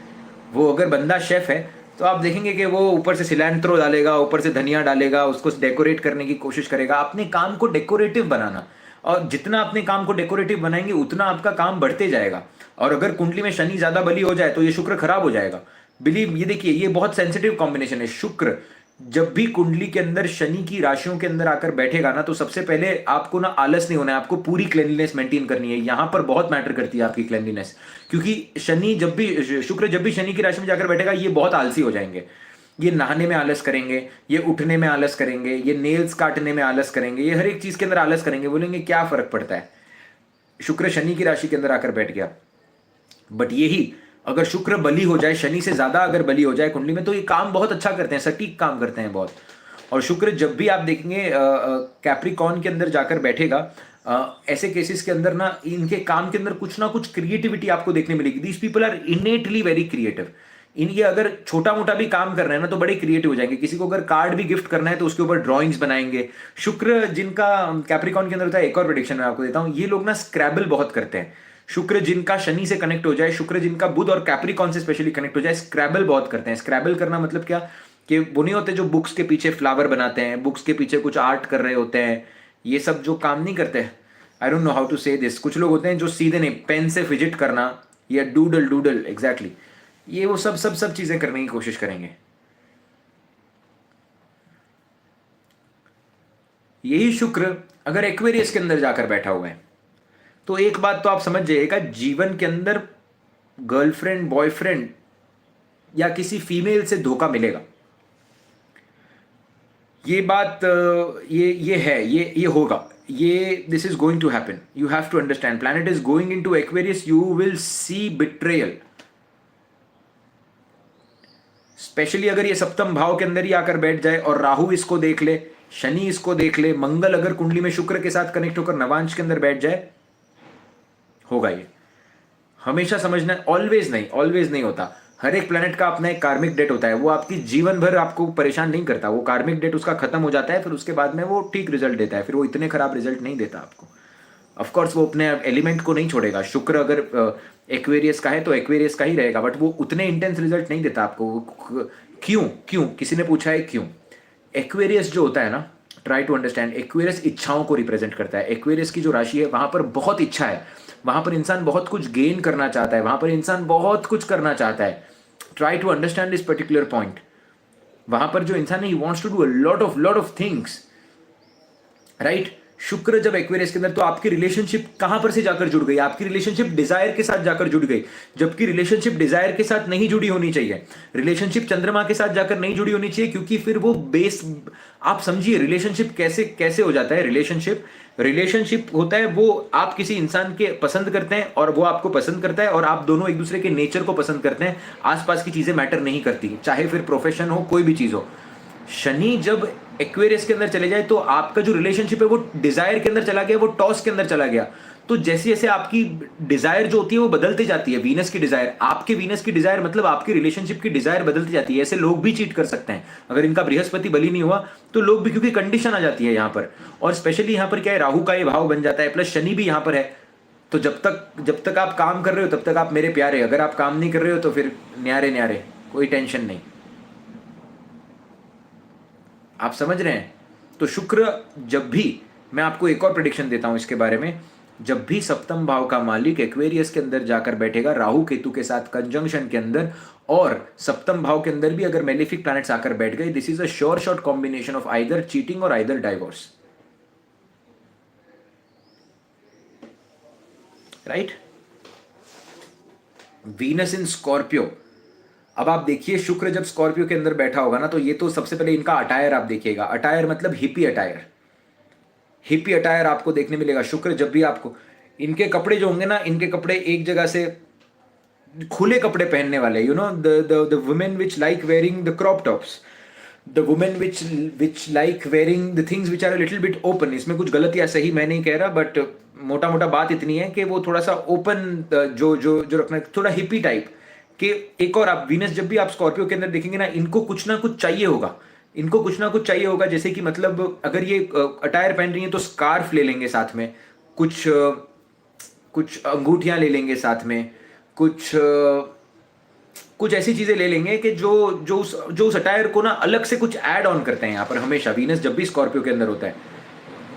वो अगर बंदा शेफ है तो आप देखेंगे कि वो ऊपर से सिलेंट्रो डालेगा, ऊपर से धनिया डालेगा, उसको डेकोरेट करने की कोशिश करेगा। अपने काम को डेकोरेटिव बनाना, और जितना अपने काम को डेकोरेटिव बनाएंगे उतना आपका काम बढ़ते जाएगा। और अगर कुंडली में शनि ज्यादा बली हो जाए तो ये शुक्र खराब हो जाएगा। बिलीव, ये देखिए ये बहुत सेंसिटिव कॉम्बिनेशन है। शुक्र जब भी कुंडली के अंदर शनि की राशियों के अंदर आकर बैठेगा ना, तो सबसे पहले आपको ना आलस नहीं होना है, आपको पूरी क्लेanलीनेस मेंटेन करनी है। यहां पर बहुत मैटर करती है आपकी क्लेanलीनेस, क्योंकि शुक्र जब भी शनि की राशि में जाकर बैठेगा ये बहुत आलसी हो जाएंगे। ये नहाने में आलस करेंगे, ये उठने में आलस करेंगे, ये नेल्स काटने में आलस करेंगे, ये हर एक चीज के अंदर आलस करेंगे। बोलेंगे क्या फर्क पड़ता है, शुक्र शनि की राशि के अंदर आकर बैठ गया। बट यही अगर शुक्र बली हो जाए, शनि से ज्यादा अगर बली हो जाए कुंडली में, तो ये काम बहुत अच्छा करते हैं, सटीक काम करते हैं बहुत। और शुक्र जब भी आप देखेंगे कैप्रिकॉर्न के अंदर जाकर बैठेगा, ऐसे केसेस के अंदर ना इनके काम के अंदर कुछ ना कुछ क्रिएटिविटी आपको देखने मिलेगी। These people are innately very creative. इनके अगर छोटा मोटा भी काम कर रहे हैं ना तो बड़े क्रिएटिव हो जाएंगे। किसी को अगर कार्ड भी गिफ्ट करना है तो उसके ऊपर ड्राइंग्स बनाएंगे। शुक्र जिनका कैप्रिकॉर्न के अंदर होता है, एक और प्रेडिक्शन मैं आपको देता हूं, ये लोग ना स्क्रैबल बहुत करते हैं। शुक्र जिनका शनि से कनेक्ट हो जाए, शुक्र जिनका बुध और कैप्रिकॉर्न से स्पेशली कनेक्ट हो जाए, स्क्रैबल बहुत करते हैं। स्क्रैबल करना मतलब क्या कि वो नहीं होते जो बुक्स के पीछे फ्लावर बनाते हैं, बुक्स के पीछे कुछ आर्ट कर रहे होते हैं, ये सब जो काम नहीं करते। I don't know how to say this. कुछ लोग होते हैं जो सीधे नहीं, पेन से फिजिट करना या डूडल एग्जैक्टली, ये वो सब चीजें करने की कोशिश करेंगे। यही शुक्र अगर एक्वेरियस के अंदर जाकर बैठा हुआ है तो एक बात तो आप समझ जाइएगा, जीवन के अंदर गर्लफ्रेंड बॉयफ्रेंड या किसी फीमेल से धोखा मिलेगा। ये बात ये है, ये होगा, ये this is going to happen. You have to understand, planet is going into Aquarius, you will see betrayal. Specially अगर ये सप्तम भाव के अंदर ही आकर बैठ जाए और राहु इसको देख ले, शनि इसको देख ले, मंगल अगर कुंडली में शुक्र के साथ कनेक्ट होकर नवांश के अंदर बैठ जाए, होगा ये। हमेशा समझना, ऑलवेज नहीं होता। हर एक प्लेनेट का अपना एक कार्मिक डेट होता है, वो आपकी जीवन भर आपको परेशान नहीं करता। वो कार्मिक डेट उसका खत्म हो जाता है, फिर उसके बाद में वो ठीक रिजल्ट देता है, फिर वो इतने खराब रिजल्ट नहीं देता आपको। ऑफकोर्स वो अपने एलिमेंट को नहीं छोड़ेगा। शुक्र अगर एक्वेरियस का है तो एक्वेरियस का ही रहेगा, बट वो उतने इंटेंस रिजल्ट नहीं देता आपको। क्यों किसी ने पूछा है क्यों? एक्वेरियस जो होता है ना, ट्राई टू अंडरस्टैंड, एक्वेरियस इच्छाओं को रिप्रेजेंट करता है। एक्वेरियस की जो राशि है वहां पर बहुत इच्छा है, वहां पर इंसान बहुत कुछ गेन करना चाहता है, वहां पर इंसान बहुत कुछ करना चाहता है। Try to understand this particular point. वहां पर जो इंसान है, he wants to do a lot of things, right. शुक्र जब एक्वेरियस के अंदर, तो आपकी रिलेशनशिप कहां पर से जाकर जुड़ गई? आपकी रिलेशनशिप डिजायर के साथ जाकर जुड़ गई, जबकि रिलेशनशिप डिजायर के साथ नहीं जुड़ी होनी चाहिए। रिलेशनशिप चंद्रमा के साथ जाकर नहीं जुड़ी होनी चाहिए, क्योंकि फिर वो बेस, आप समझिए रिलेशनशिप कैसे हो जाता है। रिलेशनशिप होता है, वो आप किसी इंसान के पसंद करते हैं और वो आपको पसंद करता है, और आप दोनों एक दूसरे के नेचर को पसंद करते हैं। आसपास की चीजें मैटर नहीं करती, चाहे फिर प्रोफेशन हो, कोई भी चीज हो। शनि जब एक्वेरियस के अंदर चले जाए तो आपका जो रिलेशनशिप है वो डिजायर के अंदर चला गया, वो टॉस के अंदर चला गया। तो जैसे जैसे आपकी डिजायर जो होती है वो बदलती जाती है, वीनस की डिजायर, आपके वीनस की डिजायर मतलब आपकी रिलेशनशिप की डिजायर बदलती जाती है। ऐसे लोग भी चीट कर सकते हैं अगर इनका बृहस्पति बली नहीं हुआ तो लोग भी, क्योंकि कंडीशन आ जाती है यहाँ पर। और स्पेशली यहाँ पर क्या है, राहु का ये भाव बन जाता है, प्लस शनि भी यहाँ पर है। तो जब तक आप काम कर रहे हो तब तक आप मेरे प्यारे, अगर आप काम नहीं कर रहे हो तो फिर न्यारे न्यारे, कोई टेंशन नहीं। आप समझ रहे हैं? तो शुक्र जब भी, मैं आपको एक और प्रेडिक्शन देता हूं इसके बारे में, जब भी सप्तम भाव का मालिक एक्वेरियस के अंदर जाकर बैठेगा राहु केतु के साथ कंजंक्शन के अंदर, और सप्तम भाव के अंदर भी अगर मेलेफिक प्लैनेट्स आकर बैठ गए, this is a sure shot combination of either cheating और either divorce, right? Venus in Scorpio. अब आप देखिए शुक्र जब स्कॉर्पियो के अंदर बैठा होगा ना, तो ये तो सबसे पहले इनका अटायर आप देखिएगा, अटायर मतलब हिप्पी अटायर, हिप्पी अटायर आपको देखने मिलेगा। शुक्र जब भी आपको, इनके कपड़े जो होंगे ना, इनके कपड़े एक जगह से खुले कपड़े पहनने वाले, you know the women which like wearing the crop tops, the women which like wearing the things which are little bit open. इसमें कुछ गलत या सही मैं नहीं कह रहा, बट मोटा मोटा बात इतनी है कि वो थोड़ा सा ओपन, जो जो जो रखना, थोड़ा हिप्पी टाइप के। एक और आप वीनस जब भी आप स्कॉर्पियो के अंदर देखेंगे ना, इनको कुछ ना कुछ चाहिए होगा, इनको कुछ ना कुछ चाहिए होगा। जैसे कि मतलब अगर ये अटायर पहन रही है तो स्कार्फ ले लेंगे साथ में, कुछ कुछ अंगूठियां ले लेंगे साथ में, कुछ कुछ ऐसी चीजें ले लेंगे कि जो उस अटायर को ना अलग से कुछ ऐड ऑन करते हैं यहाँ पर हमेशा, वीनस जब भी स्कॉर्पियो के अंदर होता है।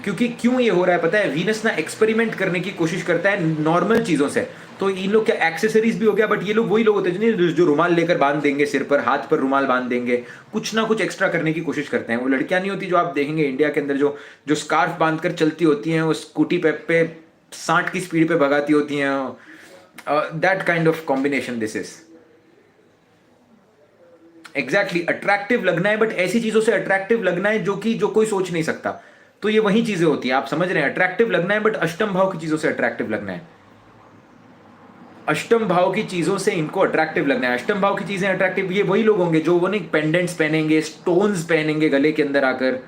क्योंकि क्यों ये हो रहा है पता है, वीनस ना एक्सपेरिमेंट करने की कोशिश करता है नॉर्मल चीजों से। तो इन लोग क्या एक्सेसरीज भी हो गया, बट ये लोग वही लोग होते हैं जो रुमाल लेकर बांध देंगे सिर पर, हाथ पर रुमाल बांध देंगे, कुछ ना कुछ एक्स्ट्रा करने की कोशिश करते हैं। वो लड़कियां नहीं होती जो आप देखेंगे इंडिया के अंदर जो जो स्कार्फ बांधकर चलती होती हैं, वो स्कूटी पे 60 की स्पीड पे भगाती होती हैं, that kind of combination this is exactly. Attractive लगना है, बट ऐसी चीजों से अट्रैक्टिव लगना है जो कोई सोच नहीं सकता। तो ये वही चीजें होती है, आप समझ रहे हैं? अट्रैक्टिव लगना है, बट अष्टम भाव की चीजों से अट्रैक्टिव लगना है, अष्टम भाव की चीजों से इनको अट्रैक्टिव लगना है। अष्टम भाव की चीजें अट्रैक्टिव, ये वही लोग होंगे जो वो नहीं पेंडेंट्स पहनेंगे, स्टोन्स पहनेंगे गले के अंदर आकर,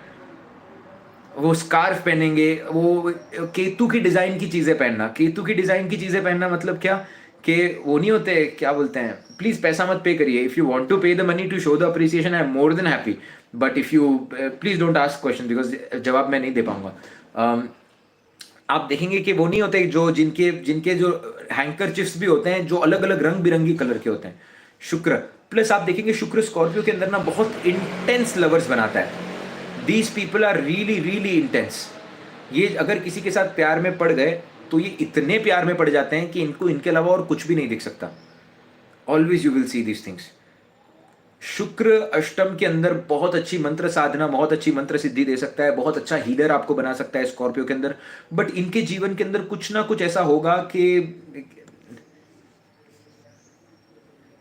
वो स्कार्फ पहनेंगे, वो केतु की डिजाइन की चीजें पहनना। केतु की डिजाइन की चीजें पहनना मतलब क्या, कि वो नहीं होते, क्या बोलते हैं, प्लीज पैसा मत पे करिए, if you want to pay the money to show the appreciation I am more than happy, but if you please don't ask question, because जवाब मैं नहीं दे पाऊंगा। आप देखेंगे कि वो नहीं होते जो जिनके जिनके जो हैंकरचिप्स भी होते हैं जो अलग अलग रंग बिरंगी कलर के होते हैं। शुक्र प्लस आप देखेंगे शुक्र स्कॉर्पियो के अंदर ना बहुत इंटेंस लवर्स बनाता है। These people are really really intense. ये अगर किसी के साथ प्यार में पड़ गए तो ये इतने प्यार में पड़ जाते हैं कि इनको इनके अलावा और कुछ भी नहीं दिख सकता। Always you will see these things. शुक्र अष्टम के अंदर बहुत अच्छी मंत्र साधना, बहुत अच्छी मंत्र सिद्धि दे सकता है, बहुत अच्छा हीलर आपको बना सकता है स्कॉर्पियो के अंदर। बट इनके जीवन के अंदर कुछ ना कुछ ऐसा होगा कि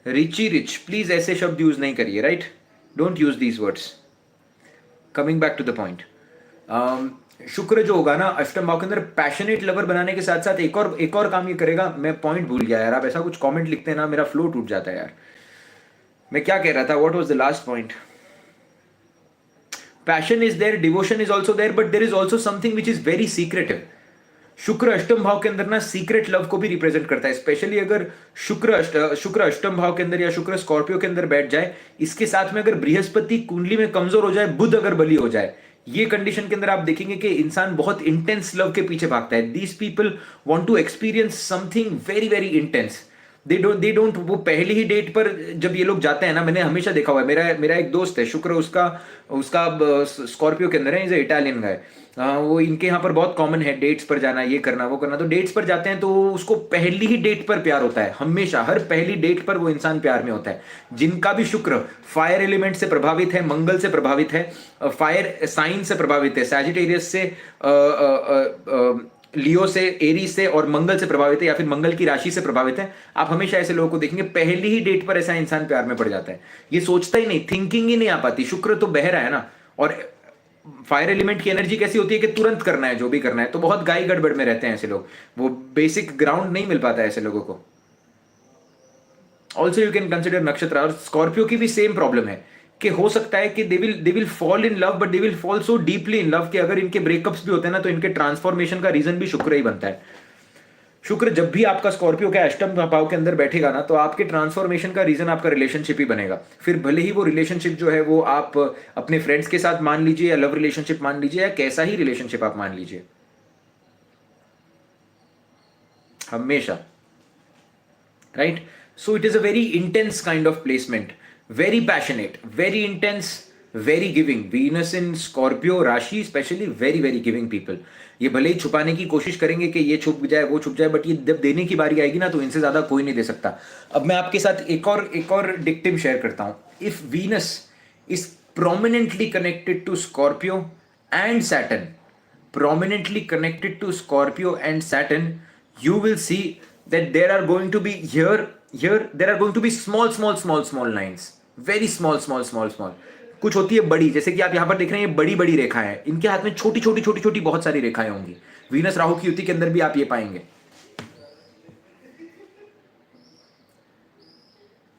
रिची रिच, प्लीज ऐसे शब्द यूज नहीं करिए, right? Don't use these words. Coming back to the point, शुक्र जो होगा ना अष्टम भाव के अंदर पैशनेट लवर बनाने के साथ साथ एक और काम ये करेगा। मैं पॉइंट भूल गया यार, आप ऐसा कुछ कमेंट लिखते हैं ना मेरा फ्लो टूट जाता है यार। मैं क्या कह रहा था, what was the last point? Passion is there, devotion is also there, but there is also something which is very secretive. शुक्र अष्टम भाव के अंदर ना सीक्रेट लव को भी रिप्रेजेंट करता है, स्पेशली अगर शुक्र अष्टम भाव के अंदर या शुक्र स्कॉर्पियो के अंदर बैठ जाए। इसके साथ में अगर बृहस्पति कुंडली में कमजोर हो जाए, बुध अगर बली हो जाए, ये कंडीशन के अंदर आप देखेंगे कि इंसान बहुत इंटेंस लव के पीछे भागता है। These people want to experience something very very intense. They don't वो पहली ही डेट पर जब ये लोग जाते हैं ना, मैंने हमेशा देखा हुआ है, मेरा एक दोस्त है शुक्र, उसका उसका स्कॉर्पियो के अंदर है, इज इटालियन गाय। वो इनके यहाँ पर बहुत कॉमन है डेट्स पर जाना, ये करना वो करना। तो डेट्स पर जाते हैं तो उसको पहली ही डेट पर प्यार होता है, हमेशा हर पहली डेट पर वो इंसान प्यार में होता है। जिनका भी शुक्र फायर एलिमेंट से प्रभावित है, मंगल से प्रभावित है, फायर साइन से प्रभावित है, सैजिटेरियस से, लियो से, एरीज से और मंगल से प्रभावित है, या फिर मंगल की राशि से प्रभावित है, आप हमेशा ऐसे लोगों को देखेंगे पहली ही डेट पर ऐसा इंसान प्यार में पड़ जाता है। ये सोचता ही नहीं, थिंकिंग ही नहीं आ पाती। शुक्र तो बह रहा है ना, और फायर एलिमेंट की एनर्जी कैसी होती है कि तुरंत करना है जो भी करना है। तो बहुत गाय गड़बड़ में रहते हैं ऐसे लोग, वो बेसिक ग्राउंड नहीं मिल पाता है ऐसे लोगों को। ऑल्सो यू कैन कंसिडर नक्षत्र, और स्कॉर्पियो की भी सेम प्रॉब्लम है कि हो सकता है कि they will fall in love, but they will fall so deeply in love कि अगर इनके ब्रेकअप्स भी होते हैं ना तो इनके ट्रांसफॉर्मेशन का रीजन भी शुक्र ही बनता है। शुक्र जब भी आपका स्कॉर्पियो के अष्टम भाव के अंदर बैठेगा ना तो आपके ट्रांसफॉर्मेशन का रीजन आपका रिलेशनशिप ही बनेगा। फिर भले ही वो रिलेशनशिप जो है वो आप अपने फ्रेंड्स के साथ मान लीजिए, या लव रिलेशनशिप मान लीजिए, या कैसा ही रिलेशनशिप आप मान लीजिए, हमेशा, right? So it is a very intense kind of placement, very passionate, very intense, very giving. Venus in Scorpio राशि especially very very giving people. ये भले ही छुपाने की कोशिश करेंगे कि ये छुप जाए वो छुप जाए, बट ये जब देने की बारी आएगी ना तो इनसे ज्यादा कोई नहीं दे सकता। अब मैं आपके साथ एक और डिक्टिव शेयर करता हूं। If Venus is prominently connected to Scorpio and Saturn, prominently connected to Scorpio and Saturn, you will see that there are going to be there are going to be small lines, very small। कुछ होती है बड़ी, जैसे कि आप यहां पर देख रहे हैं ये बड़ी बड़ी रेखाएं हैं, इनके हाथ में छोटी छोटी बहुत सारी रेखाएं होंगी। वीनस राहु की युति के अंदर भी आप ये पाएंगे।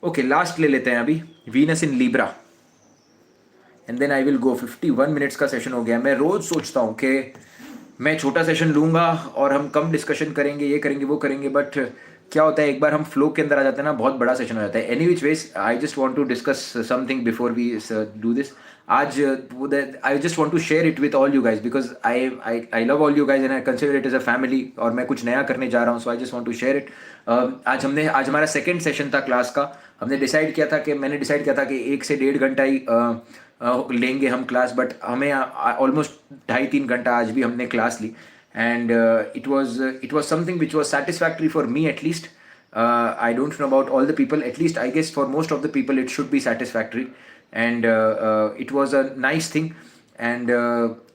ओके, लास्ट ले लेते हैं अभी, Venus in Libra, and then I will go. 51 minutes का सेशन हो गया। मैं रोज सोचता हूँ कि मैं छोटा सेशन लूंगा और हम कम डिस्कशन करेंगे, ये करेंगे वो करेंगे, बट क्या होता है एक बार हम फ्लो के अंदर आ जाते हैं ना, बहुत बड़ा सेशन हो जाता है। Any which ways I just want to discuss something before we do this. आज I just want to share it with all you guys, because I love all you guys and I consider it as a family, और मैं कुछ नया करने जा रहा हूँ, so I just want to share it. आज हमारा सेकेंड सेशन था क्लास का। मैंने डिसाइड किया था कि 1 से 1.5 घंटा ही लेंगे हम क्लास, बट हमें ऑलमोस्ट 2.5-3 घंटा आज भी हमने क्लास ली, and it was something which was satisfactory for me at least. I don't know about all the people, at least I guess for most of the people it should be satisfactory, and it was a nice thing, and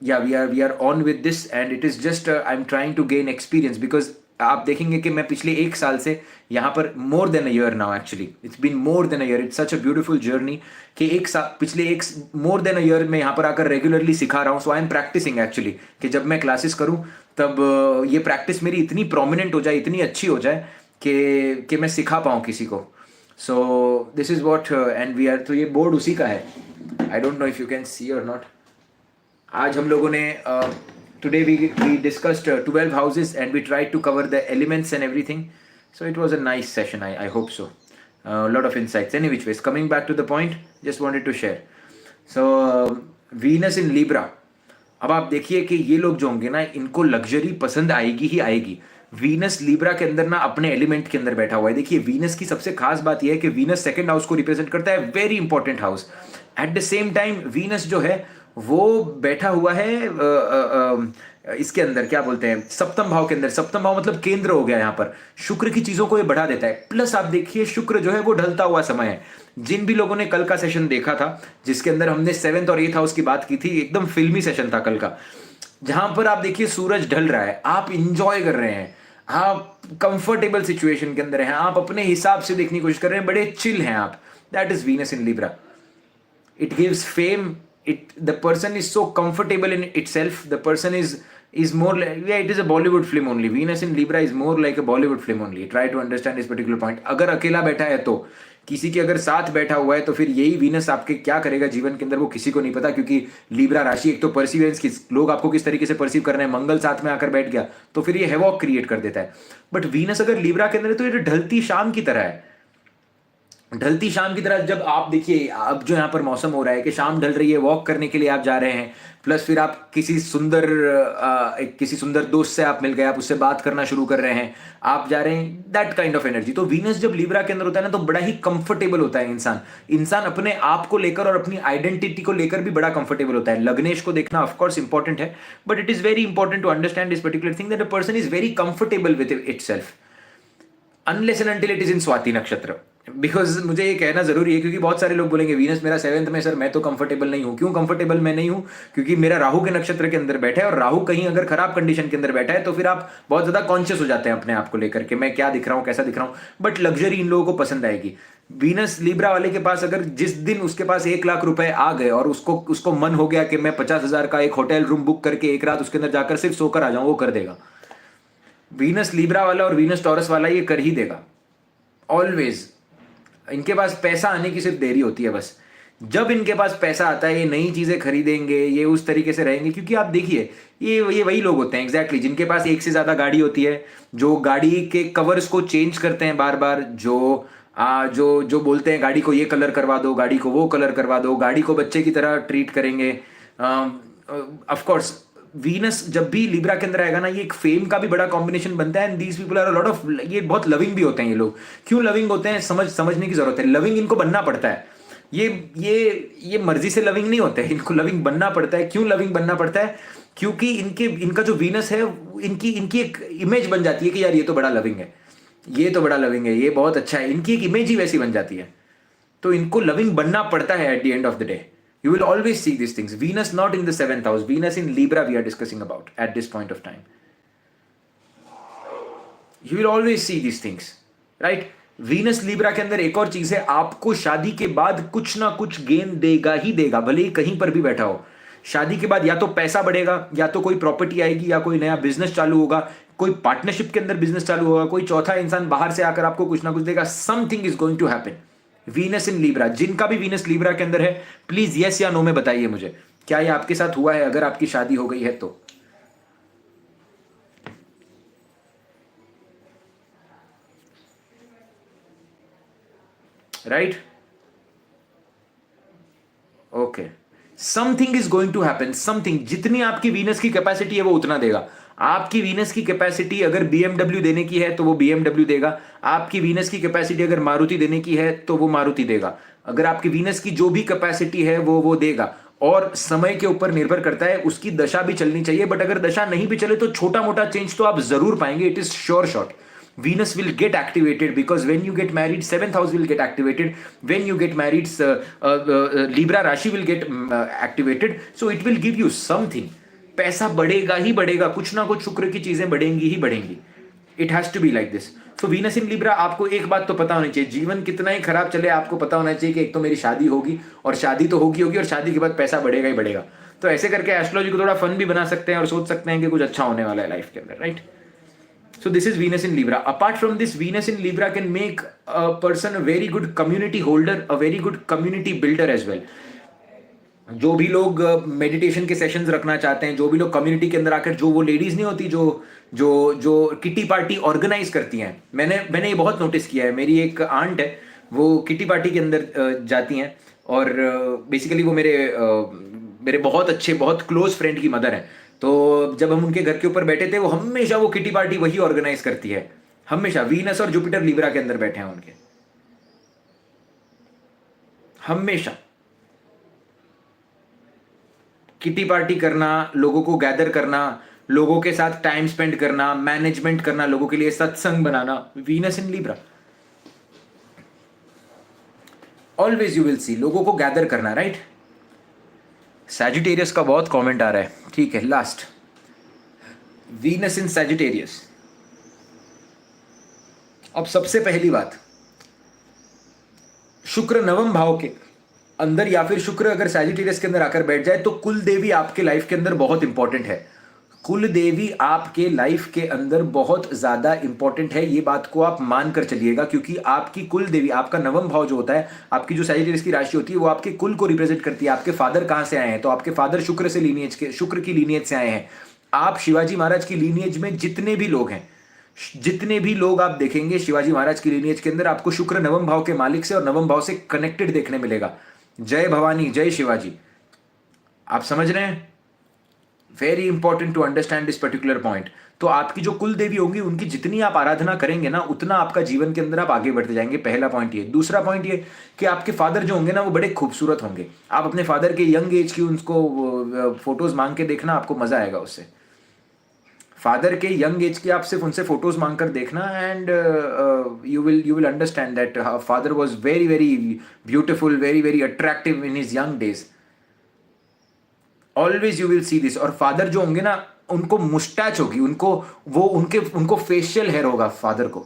we are on with this, and it is just I'm trying to gain experience, because आप देखेंगे कि मैं पिछले 1 साल से यहाँ पर, more than a year now, actually it's been more than a year, it's such a beautiful journey कि पिछले मोर देन अ ईयर में यहाँ पर आकर रेगुलरली सिखा रहा हूँ। So I M practising actually, कि जब मैं क्लासेस करूँ तब ये प्रैक्टिस मेरी इतनी प्रोमिनेंट हो जाए, इतनी अच्छी हो जाए कि मैं सिखा पाऊँ किसी को। So this is what, and we are, तो ये बोर्ड उसी का है। I don't know if you can see or not. आज हम लोगों ने today we discussed 12 houses, and we tried to cover the elements and everything, so it was a nice session. I hope so. A lot of insights. Any which ways, coming back to the point, just wanted to share. So Venus in Libra, अब आप देखिए कि ये लोग जो होंगे ना, इनको लग्जरी पसंद आएगी ही आएगी। वीनस लीब्रा के अंदर ना अपने एलिमेंट के अंदर बैठा हुआ है। देखिए वीनस की सबसे खास बात यह है कि वीनस सेकंड हाउस को रिप्रेजेंट करता है, very important house. At the same time Venus जो है वो बैठा हुआ है इसके अंदर, क्या बोलते हैं, सप्तम भाव के अंदर। सप्तम भाव मतलब केंद्र हो गया यहाँ पर। शुक्र की चीजों को ये बढ़ा देता है। प्लस आप देखिए शुक्र जो है वो ढलता हुआ समय है। जिन भी लोगों ने कल का सेशन देखा था, जिसके अंदर हमने 7th और 8th हाउस की बात की थी, एकदम फिल्मी सेशन था कल का, जहां पर आप देखिए सूरज ढल रहा है, आप इंजॉय कर रहे हैं, आप कंफर्टेबल सिचुएशन के अंदर हैं, आप अपने हिसाब से देखने की कोशिश कर रहे हैं, बड़े चिल हैं आप। That is Venus in Libra. It gives fame. The person is so comfortable in itself. The person is more like, yeah, it is a Bollywood film only. Venus in Libra is more like a Bollywood film only. Try to understand this particular point. अगर अकेला बैठा है तो, किसी के अगर साथ बैठा हुआ है तो फिर यही वीनस आपके क्या करेगा जीवन के अंदर वो किसी को नहीं पता, क्योंकि लीब्रा राशि एक तो परसिवेंस की, लोग आपको किस तरीके से परसीव कर रहे हैं, मंगल साथ में आकर बैठ गया तो फिर ये हैवॉक क्रिएट कर देता है। बट वीनस अगर लीब्रा के अंदर है तो ये ढलती शाम की तरह है। ढलती शाम की तरह, जब आप देखिए अब जो यहाँ पर मौसम हो रहा है कि शाम ढल रही है, वॉक करने के लिए आप जा रहे हैं, प्लस फिर आप किसी सुंदर दोस्त से आप मिल गए, आप उससे बात करना शुरू कर रहे हैं, आप जा रहे हैं, दैट काइंड ऑफ एनर्जी। तो वीनस जब लीब्रा के अंदर होता है ना तो बड़ा ही कंफर्टेबल होता है इंसान अपने आप को लेकर और अपनी आइडेंटिटी को लेकर भी बड़ा कंफर्टेबल होता है। लग्नेश को देखना ऑफकोर्स इंपॉर्टेंट है, but it is very important to understand this particular thing, that a person is very comfortable with itself, unless and until it is in Swati nakshatra. Because मुझे ये कहना जरूरी है, क्योंकि बहुत सारे लोग बोलेंगे वीनस मेरा 7th में, सर मैं तो कंफर्टेबल नहीं हूं। क्यों कंफर्टेबल मैं नहीं हूं? क्योंकि मेरा राहु के नक्षत्र के अंदर बैठा है, और राहु कहीं अगर खराब कंडीशन के अंदर बैठा है तो फिर आप बहुत ज्यादा कॉन्शियस हो जाते हैं अपने आप को लेकर के, मैं क्या दिख रहा हूं, कैसा दिख रहा हूं। बट लग्जरी इन लोगों को पसंद आएगी। वीनस लीब्रा वाले के पास अगर जिस दिन उसके पास 1 लाख रुपए आ गए और उसको मन हो गया कि मैं 50,000 का एक होटल रूम बुक करके एक रात उसके अंदर जाकर सिर्फ सोकर आ जाऊं, वो कर देगा। वीनस लीब्रा वाला और वीनस टॉरस वाला ये कर ही देगा ऑलवेज। इनके पास पैसा आने की सिर्फ देरी होती है बस। जब इनके पास पैसा आता है ये नई चीजें खरीदेंगे, ये उस तरीके से रहेंगे, क्योंकि आप देखिए ये वही लोग होते हैं एग्जैक्टली जिनके पास एक से ज्यादा गाड़ी होती है, जो गाड़ी के कवर्स को चेंज करते हैं बार बार, जो बोलते हैं गाड़ी को ये कलर करवा दो, गाड़ी को वो कलर करवा दो, गाड़ी को बच्चे की तरह ट्रीट करेंगे। ऑफ कोर्स वीनस जब भी लिब्रा के अंदर आएगा ना, ये एक फेम का भी बड़ा कॉम्बिनेशन बनता है, and these people are lot of, ये बहुत लविंग भी होते हैं ये लोग। क्यों लविंग होते हैं समझने की जरूरत है। लविंग इनको बनना पड़ता है, ये ये मर्जी से लविंग नहीं होते हैं, इनको लविंग बनना पड़ता है। क्यों लविंग बनना पड़ता है? क्योंकि इनका जो वीनस है, इनकी इनकी एक इमेज बन जाती है कि यार ये तो बड़ा लविंग है, ये तो बड़ा लविंग है, ये बहुत अच्छा है, इनकी एक इमेज ही वैसी बन जाती है। तो इनको लविंग बनना पड़ता है at the end of the day. You will always see these things. Venus not in the 7th house. Venus in Libra we are discussing about at this point of time. You will always see these things. Right? Venus Libra के अंदर एक और चीज है, आपको शादी के बाद कुछ ना कुछ गेन देगा ही देगा, भले ही कहीं पर भी बैठा हो। शादी के बाद या तो पैसा बढ़ेगा, या तो कोई प्रॉपर्टी आएगी, या कोई नया बिजनेस चालू होगा, कोई पार्टनरशिप के अंदर बिजनेस चालू होगा, कोई चौथा इंसान बाहर से आकर आपको कुछ ना कुछ देगा। Something is going to happen. Venus in Libra, जिनका भी वीनस लीब्रा के अंदर है, प्लीज यस या नो में बताइए मुझे, क्या ये आपके साथ हुआ है? अगर आपकी शादी हो गई है तो right, okay. Something is going to happen, something. जितनी आपकी वीनस की कैपेसिटी है वो उतना देगा। आपकी वीनस की कैपेसिटी अगर बीएमडब्ल्यू देने की है तो वो बीएमडब्ल्यू देगा। आपकी वीनस की कैपेसिटी अगर मारुति देने की है तो वो मारुति देगा। अगर आपकी वीनस की जो भी कैपेसिटी है वो देगा। और समय के ऊपर निर्भर करता है, उसकी दशा भी चलनी चाहिए, बट अगर दशा नहीं भी चले तो छोटा मोटा चेंज तो आप जरूर पाएंगे। It is sure shot. Venus will get activated because when you get married, 7th house will get activated. When you get married, Libra Rashi will get activated. So it will give you something. पैसा बढ़ेगा ही बढ़ेगा, कुछ ना कुछ शुक्र की चीजें बढ़ेंगी ही बढ़ेंगी। It has to be like this. So Venus in Libra, आपको एक बात तो पता होनी चाहिए, जीवन कितना ही खराब चले आपको पता होना चाहिए कि एक तो मेरी शादी होगी, और शादी तो होगी होगी, और शादी के बाद पैसा बढ़ेगा ही बढ़ेगा। तो ऐसे करके एस्ट्रोलॉजी को थोड़ा फन भी बना सकते हैं और सोच सकते हैं कि कुछ अच्छा होने वाला है लाइफ के अंदर, right? So this is Venus in Libra. Apart from this, Venus in Libra can make a person a very good community holder, a very good community builder as well. जो भी लोग मेडिटेशन के sessions रखना चाहते हैं, जो भी लोग कम्युनिटी के अंदर आकर, जो वो लेडीज नहीं होती जो जो जो किटी पार्टी ऑर्गेनाइज करती हैं, मैंने ये बहुत नोटिस किया है। मेरी एक आंट है, वो किटी पार्टी के अंदर जाती हैं, और बेसिकली वो मेरे बहुत अच्छे, बहुत क्लोज फ्रेंड की मदर है। तो जब हम उनके घर के ऊपर बैठे थे, वो हमेशा वो किटी पार्टी वही ऑर्गेनाइज करती है, हमेशा। वीनस और जुपिटर लिब्रा के अंदर बैठे हैं उनके, हमेशा किटी पार्टी करना, लोगों को गैदर करना, लोगों के साथ टाइम स्पेंड करना, मैनेजमेंट करना, लोगों के लिए सत्संग बनाना। Venus in Libra, always you will see लोगों को गैदर करना, राइट? सैजिटेरियस का बहुत कमेंट आ रहा है, ठीक है। लास्ट, वीनस इन सैजिटेरियस। अब सबसे पहली बात, शुक्र नवम भाव के अंदर, या फिर शुक्र अगर सैजिटेरियस के अंदर आकर बैठ जाए, तो कुल देवी आपके लाइफ के अंदर बहुत इंपॉर्टेंट है। कुल देवी आपके लाइफ के अंदर बहुत ज्यादा इंपॉर्टेंट है, ये बात को आप मान कर चलिएगा, क्योंकि आपकी कुल देवी, आपका नवम भाव जो होता है, आपकी जो सैजिटेरियस की राशि होती है, वो आपके कुल को रिप्रेजेंट करती है। आपके फादर कहां से आए हैं? तो आपके फादर शुक्र से लीनिएज के, शुक्र की लीनिएज से आए हैं। आप शिवाजी महाराज की लीनिएज में जितने भी लोग हैं, जितने भी लोग आप देखेंगे शिवाजी महाराज की लीनिएज के अंदर, आपको शुक्र नवम भाव के मालिक से और नवम भाव से कनेक्टेड देखने मिलेगा। जय भवानी, जय शिवाजी। आप समझ रहे हैं? Very important to understand this particular point. तो आपकी जो कुल देवी होंगी, उनकी जितनी आप आराधना करेंगे ना, उतना आपका जीवन के अंदर आप आगे बढ़ते जाएंगे। पहला पॉइंट ये। दूसरा पॉइंट ये कि आपके फादर जो होंगे ना, वो बड़े खूबसूरत होंगे। आप अपने फादर के यंग एज की उनको फोटोज मांग के देखना, आपको मजा आएगा उससे। फादर के यंग एज की आप सिर्फ उनसे फोटोज मांग कर देखना, and you will understand that father was very very beautiful, very very attractive in his young days. Always you will see this. और फादर जो होंगे ना, उनको मुस्टैच होगी, उनको फेशियल हेयर होगा फादर को।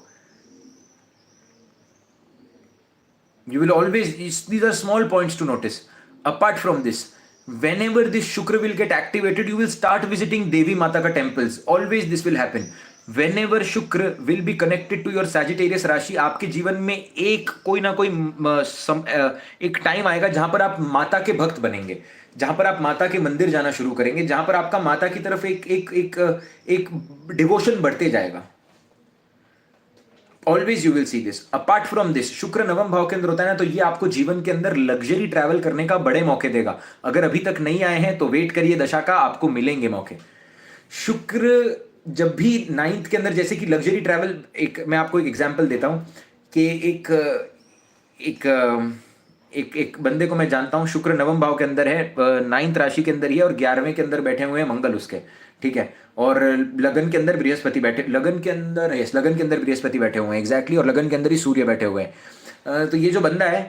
You will always, these are small points to notice. Apart from this, whenever this Shukra will get activated, you will start visiting Devi Mata ka temples. Always this will happen. Whenever शुक्र will be connected to your Sagittarius राशि, आपके जीवन में एक कोई ना कोई एक टाइम आएगा जहां पर आप माता के भक्त बनेंगे, जहां पर आप माता के मंदिर जाना शुरू करेंगे, जहां पर आपका माता की तरफ एक एक एक एक डिवोशन बढ़ते जाएगा। Always you will see this. Apart from this, शुक्र नवम भाव के अंदर होता है ना, तो ये आपको जीवन के अंदर लग्जरी ट्रैवल करने का बड़े मौके देगा। अगर अभी तक नहीं आए हैं तो वेट करिए दशा का, आपको मिलेंगे मौके। शुक्र जब भी नाइन्थ के अंदर, जैसे कि लग्जरी ट्रैवल, एक मैं आपको एक एग्जांपल देता हूं कि एक एक एक एक बंदे को मैं जानता हूं, शुक्र नवम भाव के अंदर है, नाइन्थ राशि के अंदर ही है, और 11वें के अंदर बैठे हुए हैं मंगल उसके, ठीक है, और लगन के अंदर बृहस्पति बैठे, लगन के अंदर, यस, लगन के अंदर बृहस्पति बैठे हुए हैं एग्जैक्टली, और लगन के अंदर ही सूर्य बैठे हुए हैं। तो ये जो बंदा है,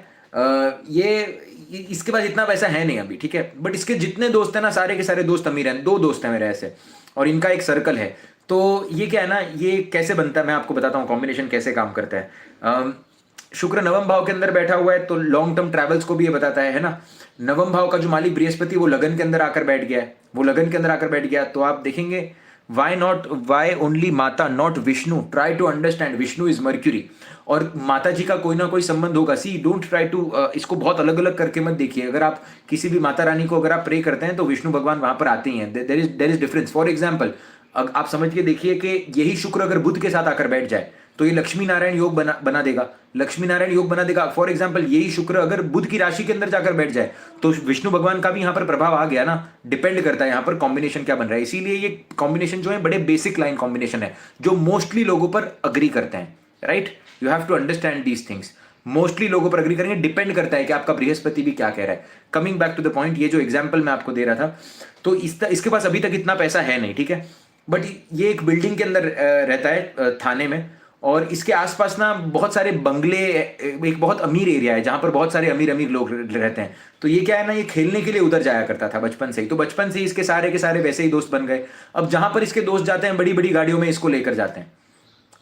इसके पास इतना पैसा है नहीं अभी, ठीक है, बट इसके जितने दोस्त हैं ना, सारे के सारे दोस्त अमीर हैं। 2 दोस्त हैं मेरे ऐसे, और इनका एक सर्कल है। तो ये क्या है ना, ये कैसे बनता है मैं आपको बताता हूँ, कॉम्बिनेशन कैसे काम करता है। शुक्र नवम भाव के अंदर बैठा हुआ है तो लॉन्ग टर्म ट्रैवल्स को भी ये बताता है ना। नवम भाव का जो मालिक बृहस्पति, वो लगन के अंदर आकर बैठ गया है, वो लगन के अंदर आकर बैठ गया, तो आप देखेंगे why only Mata not Vishnu, try to understand, Vishnu is Mercury, और माता जी का कोई ना कोई संबंध होगा। सी डोंट ट्राई टू, इसको बहुत अलग अलग करके मत देखिए। अगर आप किसी भी माता रानी को अगर आप प्रे करते हैं तो विष्णु भगवान वहां पर आते ही हैं। There is difference. For example, आप समझ के देखिए कि यही शुक्र अगर बुध के साथ आकर बैठ जाए तो ये लक्ष्मी नारायण योग बना देगा, लक्ष्मी नारायण योग बना देगा। फॉर एग्जाम्पल, यही शुक्र अगर बुध की राशि के अंदर जाकर बैठ जाए तो विष्णु भगवान का भी यहाँ पर प्रभाव आ गया ना। डिपेंड करता है यहाँ पर कॉम्बिनेशन क्या बन रहा है। इसीलिए ये कॉम्बिनेशन जो है बड़े बेसिक लाइन कॉम्बिनेशन है, जो मोस्टली लोगों पर अग्री करते हैं। Right, you have to understand these things. Mostly लोगों पर अग्री करेंगे, डिपेंड करता है कि आपका बृहस्पति भी क्या कह रहा है। Coming back to the point, ये जो एग्जाम्पल मैं आपको दे रहा था, तो इसके पास अभी तक इतना पैसा है नहीं, ठीक है, बट ये एक बिल्डिंग के अंदर रहता है थाने में, और इसके आसपास ना बहुत सारे बंगले, एक बहुत अमीर एरिया है जहां पर बहुत सारे अमीर अमीर लोग रहते हैं। तो ये क्या है ना, ये खेलने के लिए उधर जाया करता था बचपन से ही, तो बचपन से ही इसके सारे के सारे वैसे ही दोस्त बन गए। अब जहां पर इसके दोस्त जाते हैं, बड़ी बड़ी गाड़ियों में इसको लेकर जाते हैं।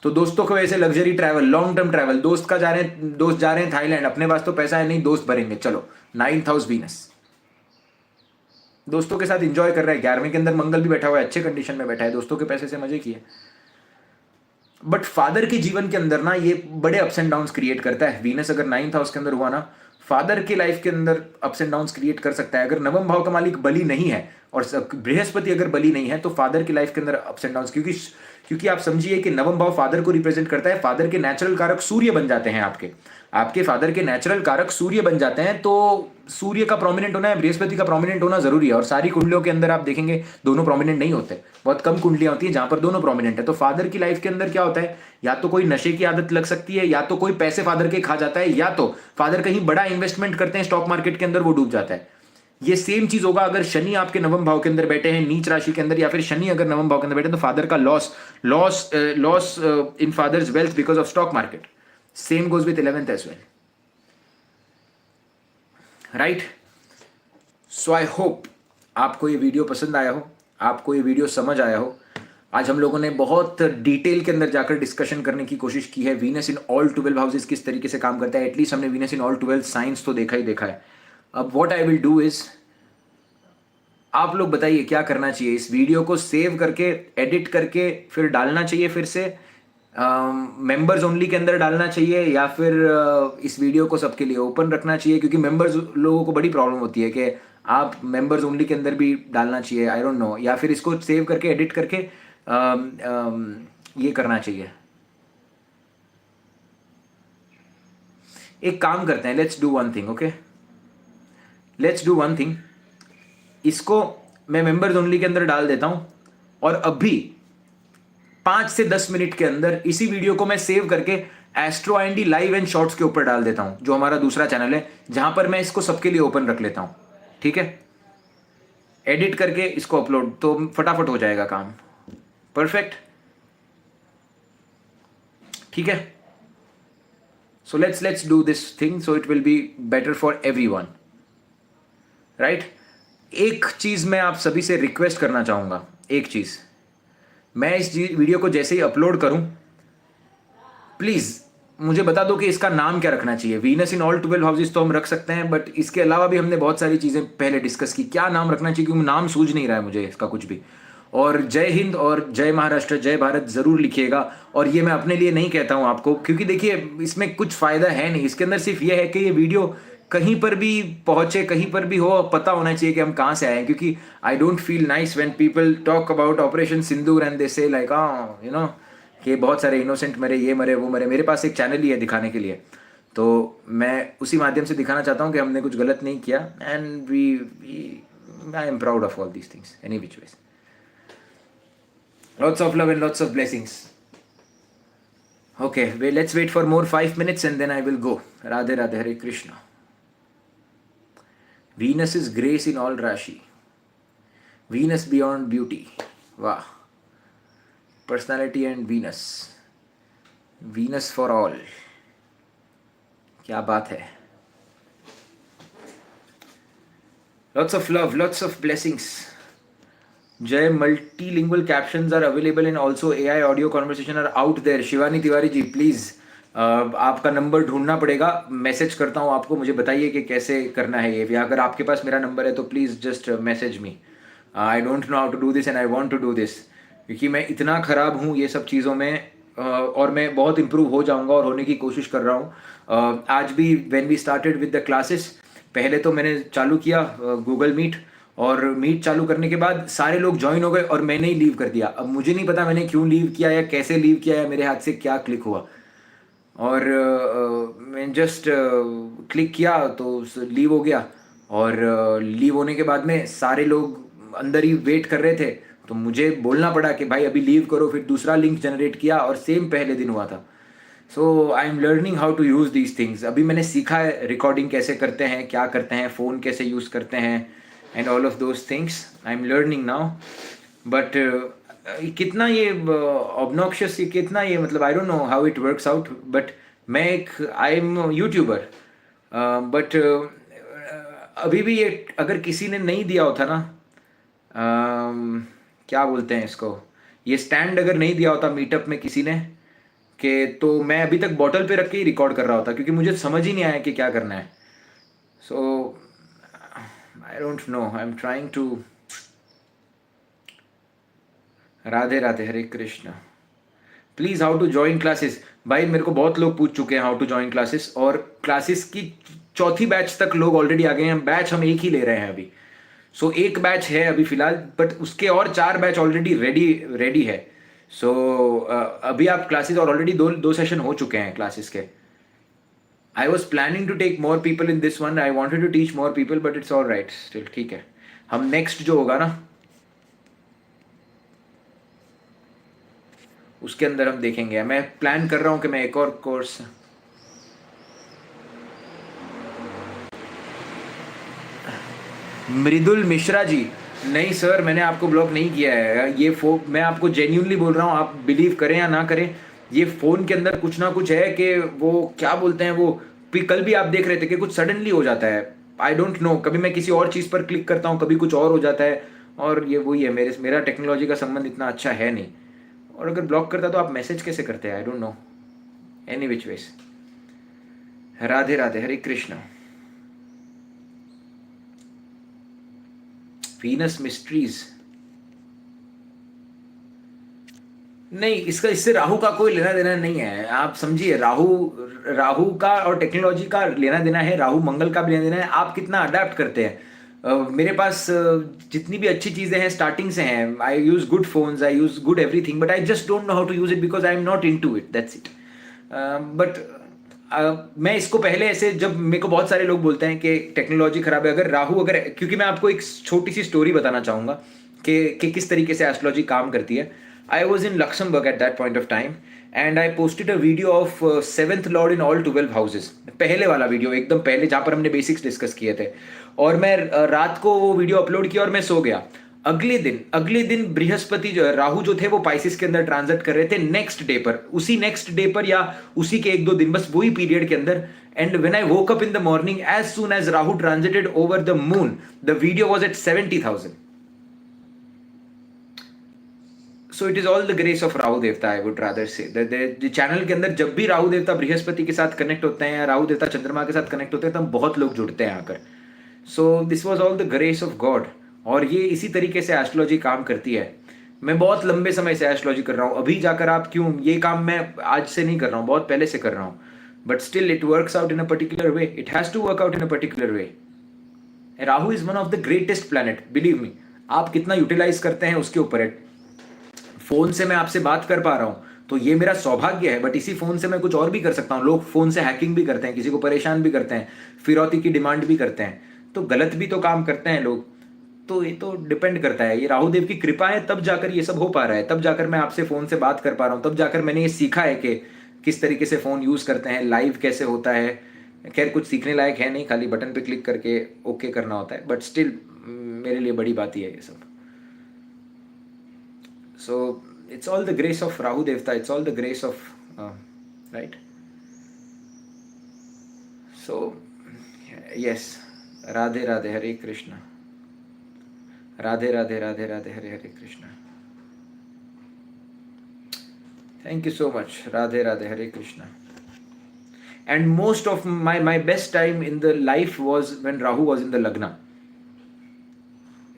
तो दोस्तों को वैसे luxury travel, long term travel, दोस्त जा रहे हैं थाईलैंड, अपने पास तो पैसा है नहीं, दोस्त भरेंगे, चलो 9th हाउस वीनस, दोस्तों के साथ एंजॉय कर रहा है। 11वें के अंदर मंगल भी बैठा हुआ है, अच्छे कंडीशन में बैठा है, दोस्तों के पैसे से मजे किए। बट फादर के जीवन के अंदर ना ये बड़े अप्स एंड डाउन्स क्रिएट करता है। वीनस अगर 9th हाउस के अंदर हुआ ना, फादर के लाइफ के अंदर अप्स एंड डाउन्स क्रिएट कर सकता है। अगर नवम भाव का मालिक बली नहीं है और बृहस्पति अगर बली नहीं है तो फादर की लाइफ के अंदर अप्स एंड डाउन्स, क्योंकि आप समझिए कि नवम भाव फादर को रिप्रेजेंट करता है। फादर के नेचुरल कारक सूर्य बन जाते हैं, आपके फादर के नेचुरल कारक सूर्य बन जाते हैं। तो सूर्य का प्रोमिनेंट होना है, बृहस्पति का प्रोमिनेंट होना जरूरी है। और सारी कुंडलियों के अंदर आप देखेंगे दोनों प्रोमिनेंट नहीं होते, बहुत कम कुंडलियां होती है जहां पर दोनों प्रोमिनेंट है। तो फादर की लाइफ के अंदर क्या होता है, या तो कोई नशे की आदत लग सकती है, या तो कोई पैसे फादर के खा जाता है, या तो फादर कहीं बड़ा इन्वेस्टमेंट करते हैं स्टॉक मार्केट के अंदर, वो डूब जाता है। ये सेम चीज होगा अगर शनि आपके नवम भाव के अंदर बैठे हैं, नीच राशि के अंदर, या फिर शनि अगर नवम भाव के अंदर बैठे तो फादर का loss in father's wealth because of stock market. Same goes with 11th as well. Right, so I hope आपको ये वीडियो पसंद आया हो, आपको ये वीडियो समझ आया हो। आज हम लोगों ने बहुत डिटेल के अंदर जाकर डिस्कशन करने की कोशिश की है। वीनस इन ऑल 12 हाउसेस किस तरीके से काम करता है, एटलीस्ट हमने वीनस इन ऑल 12 साइंस तो देखा ही देखा है। अब what I will do is, आप लोग बताइए क्या करना चाहिए। इस वीडियो को सेव करके, एडिट करके फिर डालना चाहिए, फिर से मेंबर्स ओनली के अंदर डालना चाहिए, या फिर इस वीडियो को सबके लिए ओपन रखना चाहिए, क्योंकि मेंबर्स लोगों को बड़ी प्रॉब्लम होती है कि आप मेंबर्स ओनली के अंदर भी डालना चाहिए, आई डोंट नो, या फिर इसको सेव करके एडिट करके ये करना चाहिए। एक काम करते हैं, let's do one thing, okay, let's do one thing. इसको मैं मेंबर्स ओनली के अंदर डाल देता हूं, और अभी 5 से 10 मिनट के अंदर इसी वीडियो को मैं सेव करके astro IND live and shorts के ऊपर डाल देता हूं, जो हमारा दूसरा चैनल है, जहां पर मैं इसको सबके लिए ओपन रख लेता हूं। ठीक है, एडिट करके इसको अपलोड, तो फटाफट हो जाएगा काम। परफेक्ट, ठीक है। So let's do this thing so it will be better for everyone, right. एक चीज मैं आप सभी से रिक्वेस्ट करना चाहूंगा, एक चीज, मैं इस वीडियो को जैसे ही अपलोड करूं, प्लीज मुझे बता दो कि इसका नाम क्या रखना चाहिए। वीनस इन ऑल 12 हाउसेस तो हम रख सकते हैं, बट इसके अलावा भी हमने बहुत सारी चीजें पहले डिस्कस की, क्या नाम रखना चाहिए, क्योंकि नाम सूझ नहीं रहा है मुझे इसका कुछ भी। और जय हिंद और जय महाराष्ट्र, जय भारत ज़रूर लिखिएगा। और ये मैं अपने लिए नहीं कहता हूँ आपको, क्योंकि देखिए इसमें कुछ फ़ायदा है नहीं, इसके अंदर सिर्फ ये है कि ये वीडियो कहीं पर भी पहुंचे, कहीं पर भी हो, पता होना चाहिए कि हम कहाँ से आए हैं। क्योंकि I don't feel nice when people talk about operation Sindoor and they से लाइक यू नो कि बहुत सारे इनोसेंट मरे, ये मरे, वो मरे। मेरे पास एक चैनल ही है दिखाने के लिए, तो मैं उसी माध्यम से दिखाना चाहता हूँ कि हमने कुछ गलत नहीं किया। And we I am proud of all these things any which ways. Lots of love and lots of blessings. Okay, let's wait for more 5 minutes and then I will go. Radhe Radhe, Hare Krishna. Venus is grace in all Rashi. Venus beyond beauty. Wow. Personality and Venus. Venus for all. क्या बात है. Lots of love, lots of blessings. Jay, multilingual captions are available and also AI audio conversation are out there. Shivani Tiwari ji please आपका number ढूंढना पड़ेगा, message करता हूँ आपको, मुझे बताइए कि कैसे करना है ये। या अगर आपके पास मेरा नंबर है तो please just message me. I don't know how to do this and I want to do this, क्योंकि मैं इतना ख़राब हूँ ये सब चीज़ों में, और मैं बहुत इम्प्रूव हो जाऊँगा और होने की कोशिश कर रहा हूँ। आज भी when we started with the classes, पहले तो मैंने चालू किया गूगल मीट, और मीट चालू करने के बाद सारे लोग ज्वाइन हो गए और मैंने ही लीव कर दिया। अब मुझे नहीं पता मैंने क्यों लीव किया या कैसे लीव किया या मेरे हाथ से क्या क्लिक हुआ, और मैं जस्ट क्लिक किया तो लीव हो गया। और लीव होने के बाद में सारे लोग अंदर ही वेट कर रहे थे, तो मुझे बोलना पड़ा कि भाई अभी लीव करो। फिर दूसरा लिंक जनरेट किया और सेम पहले दिन हुआ था। So I am learning how to use these things. अभी मैंने सीखा है रिकॉर्डिंग कैसे करते हैं, क्या करते हैं, फ़ोन कैसे यूज़ करते हैं, and all of those things I am learning now. But कितना ये ऑब्नॉक्शियस, ये कितना ये, मतलब आई don't know how it works out. But मैं एक आई एम यूट्यूबर, बट अभी भी ये अगर किसी ने नहीं दिया होता ना, क्या बोलते हैं इसको, ये स्टैंड अगर नहीं दिया होता मीटअप में किसी ने, कि तो मैं अभी तक बॉटल पे रख के ही रिकॉर्ड कर रहा होता, क्योंकि मुझे समझ ही नहीं आया कि क्या करना है। So I don't know, I am trying to. Radhe Radhe, Hare Krishna. Please how to join classes. भाई मेरे को बहुत लोग पूछ चुके हैं हाउ टू ज्वाइन क्लासेस, और क्लासेस की चौथी बैच तक लोग ऑलरेडी आ गए हैं। बैच हम एक ही ले रहे हैं अभी, सो एक बैच है अभी फिलहाल, बट उसके और 4 बैच ऑलरेडी रेडी है। सो अभी आप क्लासेस, और ऑलरेडी दो सेशन हो चुके हैं क्लासेस के। I was planning to take more people in this one, I wanted to teach more people, but it's all right still, ठीक है। हम नेक्स्ट जो होगा ना उसके अंदर हम देखेंगे। मैं प्लान कर रहा हूँ कि मैं एक और कोर्स। मृदुल मिश्रा जी, नहीं सर मैंने आपको ब्लॉक नहीं किया है। ये मैं आपको जेन्यूनली बोल रहा हूँ, आप बिलीव करें या ना करें, ये फ़ोन के अंदर कुछ ना कुछ है कि वो क्या बोलते हैं, वो कल भी आप देख रहे थे कि कुछ सडनली हो जाता है। आई डोंट नो, कभी मैं किसी और चीज़ पर क्लिक करता हूँ, कभी कुछ और हो जाता है। और ये वही है, मेरा टेक्नोलॉजी का संबंध इतना अच्छा है नहीं। और अगर ब्लॉक करता तो आप मैसेज कैसे करते हैं, आई don't no. Any which veg, Radhe Radhe, Hare Krishna. Venus mysteries, नहीं इसका इससे राहु का कोई लेना देना नहीं है, आप समझिए। राहु का और टेक्नोलॉजी का लेना देना है, राहु मंगल का भी लेना देना है। आप कितना अडेप्ट करते हैं। मेरे पास जितनी भी अच्छी चीज़ें हैं स्टार्टिंग से हैं। I use good phones, I use good everything, but I just don't know how to use it because I am not into it, that's it. But मैं इसको पहले ऐसे, जब मेरे को बहुत सारे लोग बोलते हैं कि टेक्नोलॉजी खराब है, अगर राहु अगर, क्योंकि मैं आपको एक छोटी सी स्टोरी बताना चाहूँगा कि किस तरीके से एस्ट्रोलॉजी काम करती है। I was in Luxembourg at that point of time and I posted a video of 7th Lord in all 12 houses. पहले वाला वीडियो, एकदम पहले, जहाँ पर हमने बेसिक्स डिस्कस किए थे। और मैं रात को वो वीडियो अपलोड किया और मैं सो गया। अगले दिन बृहस्पति जो है, राहु जो थे वो पाइसिस के अंदर ट्रांजिट कर रहे थे नेक्स्ट डे पर, उसी नेक्स्ट डे पर या उसी के 1-2 दिन, बस वही पीरियड के अंदर। And when I woke up in the morning, as soon as Rahu transited over the moon, the video was at 70,000। So it is all the grace of Rahu Devta, I would rather say. Channel के अंदर जब भी राहु देवता बृहस्पति के साथ connect होते हैं या राहु देवता चंद्रमा के साथ कनेक्ट होते हैं, तब बहुत लोग जुड़ते हैं आकर। So this was all the grace of God. और ये इसी तरीके से एस्ट्रोलॉजी काम करती है। मैं बहुत लंबे समय से एस्ट्रोलॉजी कर रहा हूँ, अभी जाकर आप क्यों, ये काम मैं आज से नहीं कर रहा हूँ, बहुत पहले से कर रहा हूँ, but still it works out in a particular way, it has to work out in a particular way. Rahu is one of the greatest planet, believe me. आप कितना यूटिलाइज करते हैं उसके ऊपर है. फोन से मैं आपसे बात कर पा रहा हूं तो ये मेरा सौभाग्य है, बट इसी फोन से मैं कुछ और भी कर सकता हूं. लोग फोन से हैकिंग भी करते हैं, किसी को परेशान भी करते हैं, फिरौती की डिमांड भी करते हैं, तो गलत भी तो काम करते हैं लोग. तो ये तो डिपेंड करता है, ये राहुदेव की कृपा है, तब जाकर ये सब हो पा रहा है, तब जाकर मैं आपसे फोन से बात कर पा रहा हूँ, तब जाकर मैंने ये सीखा है कि किस तरीके से फोन यूज करते हैं, लाइव कैसे होता है. खैर कुछ सीखने लायक है नहीं, खाली बटन पे क्लिक करके ओके करना होता है, बट स्टिल मेरे लिए बड़ी बात ही है ये सब. So it's all the grace of Rahu Devta, it's all the grace of, right? So, yes, Radhe Radhe, Hare Krishna. Radhe Radhe, Radhe Radhe, Hare Hare Krishna. Thank you so much. Radhe Radhe, Hare Krishna. And most of my best time in the life was when Rahu was in the Lagna.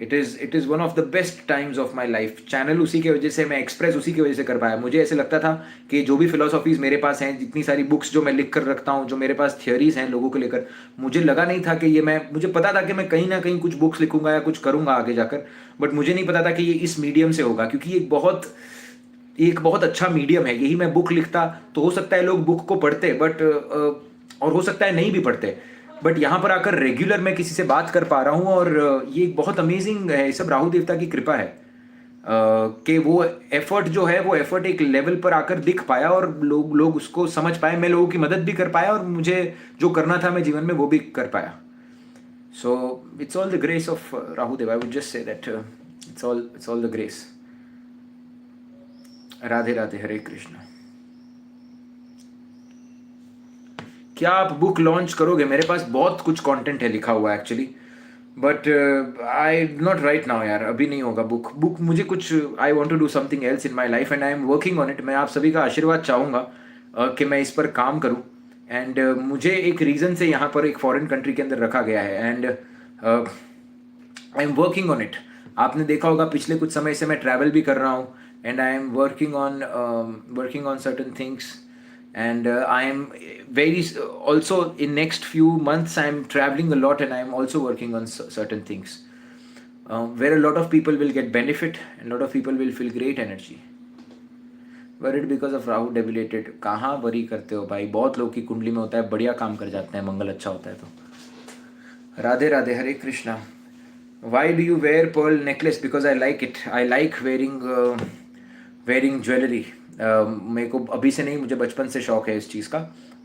It is one of the best times of my life. Channel उसी के वजह से, मैं express उसी की वजह से कर पाया. मुझे ऐसे लगता था कि जो भी फिलोसॉफीज़ मेरे पास हैं, जितनी सारी बुक्स जो मैं लिख कर रखता हूँ, जो मेरे पास थियोरीज हैं लोगों को लेकर, मुझे लगा नहीं था कि ये मुझे पता था कि मैं कहीं ना कहीं कुछ बुक्स लिखूंगा या कुछ करूंगा आगे जाकर, बट मुझे नहीं पता था कि ये इस मीडियम से होगा, क्योंकि ये एक बहुत अच्छा मीडियम है. यही मैं बुक लिखता तो हो सकता है लोग बुक को पढ़ते, बट और हो सकता है नहीं भी पढ़ते, बट यहाँ पर आकर रेगुलर मैं किसी से बात कर पा रहा हूँ, और ये बहुत अमेजिंग है. ये सब राहु देवता की कृपा है कि वो एफर्ट जो है, वो एफर्ट एक लेवल पर आकर दिख पाया और लोग उसको समझ पाए. मैं लोगों की मदद भी कर पाया और मुझे जो करना था मैं जीवन में वो भी कर पाया. So it's all the grace of Rahu Dev. I would just say that it's all the grace. Radhe Radhe, Hare Krishna. क्या आप बुक लॉन्च करोगे? मेरे पास बहुत कुछ कंटेंट है लिखा हुआ actually, but I not right now यार, अभी नहीं होगा बुक मुझे कुछ, I want to do something else in my life and I am working on it. मैं आप सभी का आशीर्वाद चाहूँगा कि मैं इस पर काम करूँ. एंड मुझे एक रीज़न से यहाँ पर एक फॉरेन कंट्री के अंदर रखा गया है, and I am working on it. आपने देखा होगा पिछले कुछ समय से मैं ट्रैवल भी कर रहा हूँ, and I am working on certain things. And I am very also in next few months I am traveling a lot, and I am also working on certain things where a lot of people will get benefit and a lot of people will feel great energy. Worried because of Rahu debilitated. कहाँ worry करते हो भाई, बहुत लोग की कुंडली में होता है, बढ़िया काम कर जाते हैं, मंगल अच्छा होता है. तो Radhe Radhe, Hare Krishna. Why do you wear pearl necklace? Because I like it. I like wearing jewelry. मेरे को अभी से नहीं, मुझे बचपन से शौक है इस चीज़ का,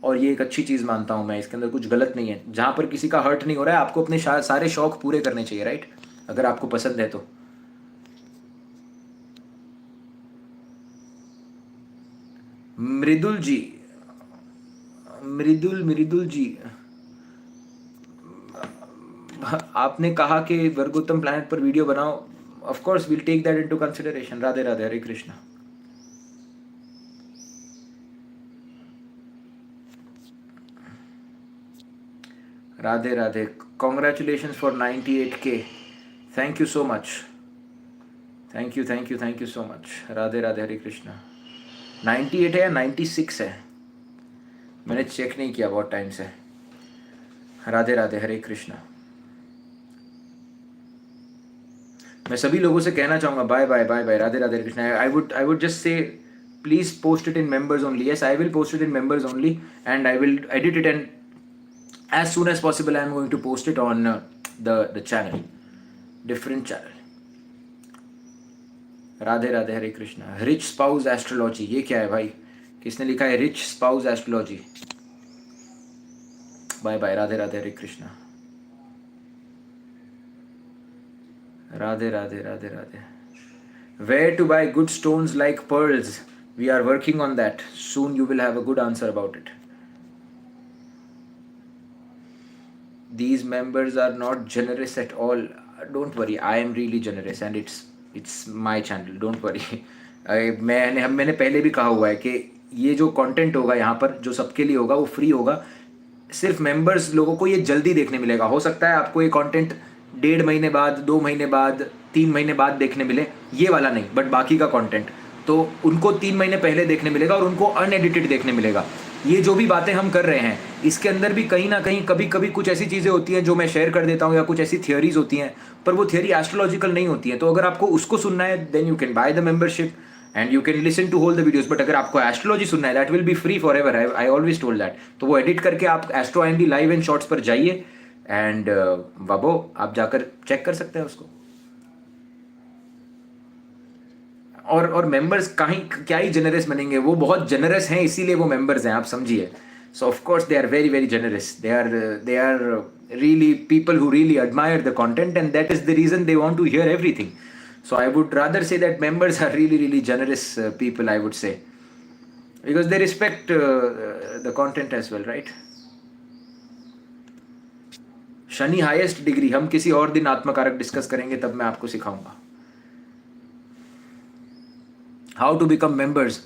और ये एक अच्छी चीज़ मानता हूँ मैं. इसके अंदर कुछ गलत नहीं है. जहाँ पर किसी का हर्ट नहीं हो रहा है, आपको अपने सारे शौक पूरे करने चाहिए, राइट? अगर आपको पसंद है तो. मृदुल जी, आपने कहा कि वर्गोत्तम प्लैनेट पर वीडियो बनाओ. Of course will take that into consideration. Radhe Radhe, Hare Krishna. Radhe Radhe. Congratulation for 98K. Thank you so much. Thank you so much. Radhe Radhe, Hare Krishna. 98 है या 96 है? मैंने चेक नहीं किया बहुत टाइम से. राधे राधे, हरे कृष्णा. मैं सभी लोगों से कहना चाहूँगा bye bye bye bye. Radhe Radhe, Hare Krishna. I would just say please post it in members only. Yes, I will post it in members only, and I will edit it, and as soon as possible I am going to post it on the channel, different channel. Radhe Radhe, Hare Krishna. Rich spouse astrology, ये क्या है भाई? किसने लिखा है rich spouse astrology? Bye bye. Radhe Radhe, Hare Krishna. Radhe Radhe, Radhe Radhe. Where to buy good stones like pearls? We are working on that. Soon you will have a good answer about it. These members are not generous at all. Don't worry, I am really generous, and it's my channel. Don't worry. मैंने पहले भी कहा हुआ है कि ये जो content होगा यहाँ पर, जो सबके लिए होगा, वो फ्री होगा. सिर्फ मेंबर्स लोगों को ये जल्दी देखने मिलेगा. हो सकता है आपको ये कंटेंट 1.5 महीने बाद, 2 महीने बाद, 3 महीने बाद देखने मिले, ये वाला नहीं, बट बाकी का कंटेंट तो उनको 3 महीने पहले देखने मिलेगा और उनको अनएडिटेड देखने मिलेगा। ये जो भी बातें हम कर रहे हैं इसके अंदर भी कहीं ना कहीं कभी कभी कुछ ऐसी चीज़ें होती हैं जो मैं शेयर कर देता हूँ, या कुछ ऐसी थियोरीज होती हैं, पर वो थियोरी एस्ट्रोलॉजिकल नहीं होती है। तो अगर आपको उसको सुनना है then you can buy the membership and you can listen to whole the videos. But अगर आपको एस्ट्रोलॉजी सुनना है that will be free for ever, I always told that. तो वो एडिट करके आप Astro Andy live and shorts पर जाइए एंड वाबो आप जाकर चेक कर सकते हैं उसको। और मेंबर्स कहीं क्या ही जनरस बनेंगे, वो बहुत जनरस हैं इसीलिए वो मेंबर्स हैं, आप समझिए। So of course they are very very generous, they are really people who really admire the content, and that is the reason they want to hear everything. So I would rather say that members are really really generous people, I would say, because they respect the content as well, right? Shani highest degree हम किसी और दिन आत्मकारक discuss करेंगे, तब मैं आपको सिखाऊंगा how to become members.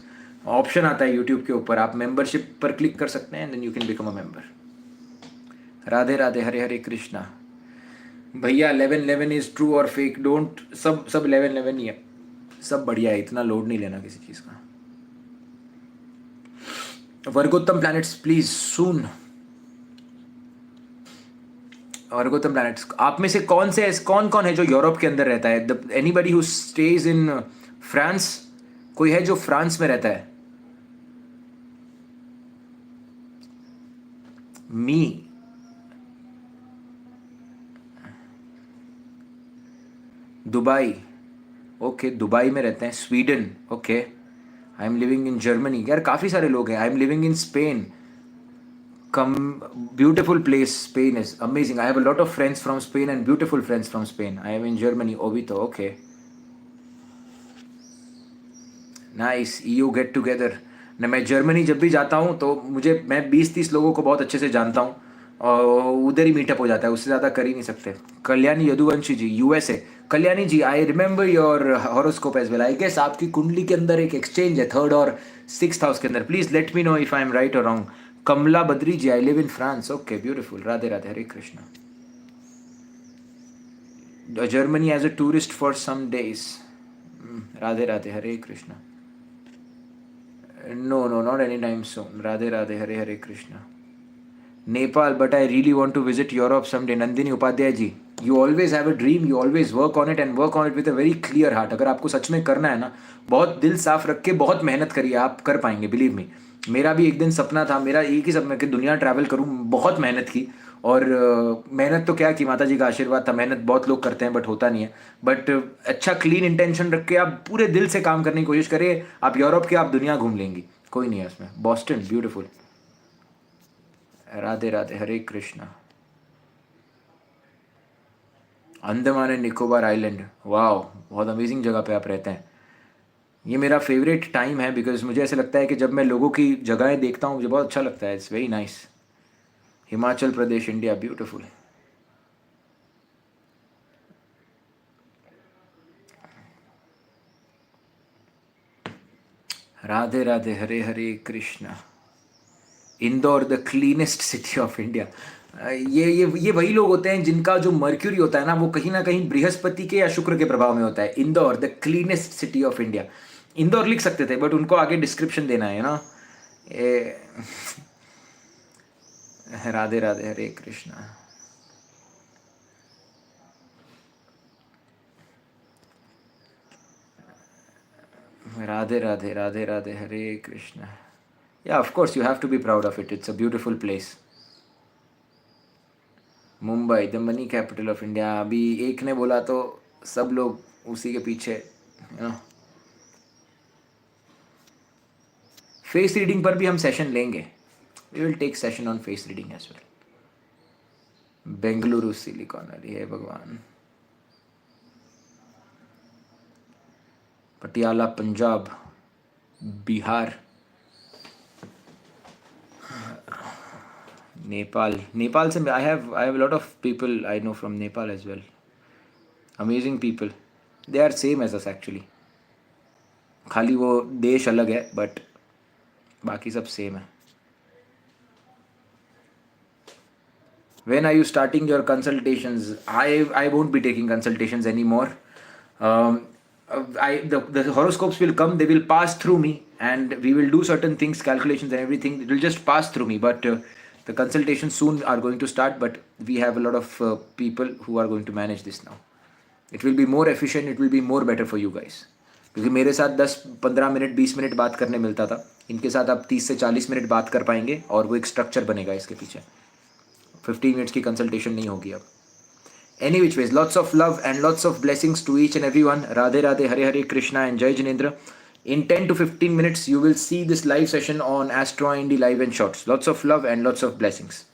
Option आता है यूट्यूब के ऊपर, आप मेंबरशिप पर क्लिक कर सकते हैं, then you can become a member. Radhe Radhe, Hare Hare Krishna. भैया 1111 इज ट्रू और फेक, डोंट, सब 1111 ही है, सब बढ़िया है, इतना लोड नहीं लेना किसी चीज का। वर्गोत्तम प्लैनेट्स प्लीज सून। वर्गोत्तम प्लैनेट्स, आप में से कौन कौन है जो यूरोप के अंदर रहता है? Anybody who stays in France, कोई है जो फ्रांस में रहता है? मी, दुबई, ओके दुबई में रहते हैं। Sweden, okay. I am living in Germany, यार काफ़ी सारे लोग हैं। I am living in Spain, come beautiful place, Spain is amazing. I have a lot of friends from Spain and beautiful friends from Spain. I am in Germany, Obito, okay nice. EU get together न, मैं Germany जब भी जाता हूँ तो मैं 20-30 लोगों को बहुत अच्छे से जानता हूँ और उधर ही मीटअप हो जाता है, उससे ज़्यादा कर ही नहीं सकते। Kalyani Yaduvanshi ji, USA. Kalyani ji, I remember your horoscope as well. I guess आपकी कुंडली के अंदर एक एक्सचेंज है 3rd और 6th हाउस के अंदर। Please let me know if I am right और wrong. Kamla Badri ji, I live in France, okay beautiful. Radhe Radhe, Hare Krishna. Germany as a tourist for some days. Radhe Radhe, Hare Krishna. No, no, not anytime soon. Radhe Radhe, Hare Hare Krishna. Nepal, but I really want to visit Europe someday. Nandini Upadhyay ji, you always have a dream, you always work on it and work on it with a very clear heart. अगर आपको सच में करना है ना, बहुत दिल साफ रख के बहुत मेहनत करिए, आप कर पाएंगे, बिलीव मी। मेरा भी एक दिन सपना था, मेरा एक ही सपना कि दुनिया ट्रैवल करूँ। बहुत मेहनत की और मेहनत तो क्या की, माता जी का आशीर्वाद था। मेहनत बहुत लोग करते हैं बट होता नहीं है। बट अच्छा क्लीन इंटेंशन रख के आप पूरे दिल से काम करने की कोशिश करिए, आप यूरोप के, आप दुनिया घूम लेंगी, कोई नहीं है उसमें। Boston beautiful. Radhe Radhe, Hare Krishna. Andaman and Nicobar island, वाह, बहुत अमेजिंग जगह पे आप रहते हैं। ये मेरा फेवरेट टाइम है बिकॉज मुझे ऐसे लगता है कि जब मैं लोगों की जगहें देखता हूँ मुझे बहुत अच्छा लगता है। It's very nice. Himachal Pradesh, India, beautiful. Radhe Radhe, Hare Hare Krishna. Indore, the cleanest city of India. ये वही लोग होते हैं जिनका जो मर्क्यूरी होता है ना, वो कहीं ना कहीं बृहस्पति के या शुक्र के प्रभाव में होता है। Indore, the cleanest city of India. Indore लिख सकते थे बट उनको आगे डिस्क्रिप्शन देना है ना। राधे राधे, हरे कृष्णा। राधे राधे, राधे राधे, हरे कृष्णा। या of course you have to be proud of it, it's a beautiful place. Mumbai, the money capital of India. अभी एक ने बोला तो सब लोग उसी के पीछे, यू नो। फेस रीडिंग पर भी हम सेशन लेंगे, we will take session on face reading as well. Bengaluru Silicon Valley है भगवान। पटियाला, पंजाब, बिहार, नेपाल से I have lot of people I know from Nepal as well. Amazing people, they are same as us actually, खाली वो देश अलग है बट बाकी सब सेम है। When are you starting your consultations? I won't be taking consultations anymore. um, the horoscopes will come, they will pass through me, and we will do certain things, calculations and everything. It will just pass through me, but the consultations soon are going to start. But we have a lot of people who are going to manage this now. It will be more efficient, it will be more better for you guys. क्योंकि मेरे साथ 10-15 minute 20 minute बात करने मिलता था, इनके साथ आप 30 से 40 मिनट बात कर पाएंगे और वो एक स्ट्रक्चर बनेगा इसके पीछे. 15 मिनट्स की कंसल्टेशन नहीं होगी अब. Any which ways, lots of love and lots of blessings to each and everyone. Radhe Radhe, Hare Hare Krishna, and Jai Jinendra. In 10 to 15 minutes, you will see this live session on Astro Indie Live and Shorts. Lots of love and lots of blessings.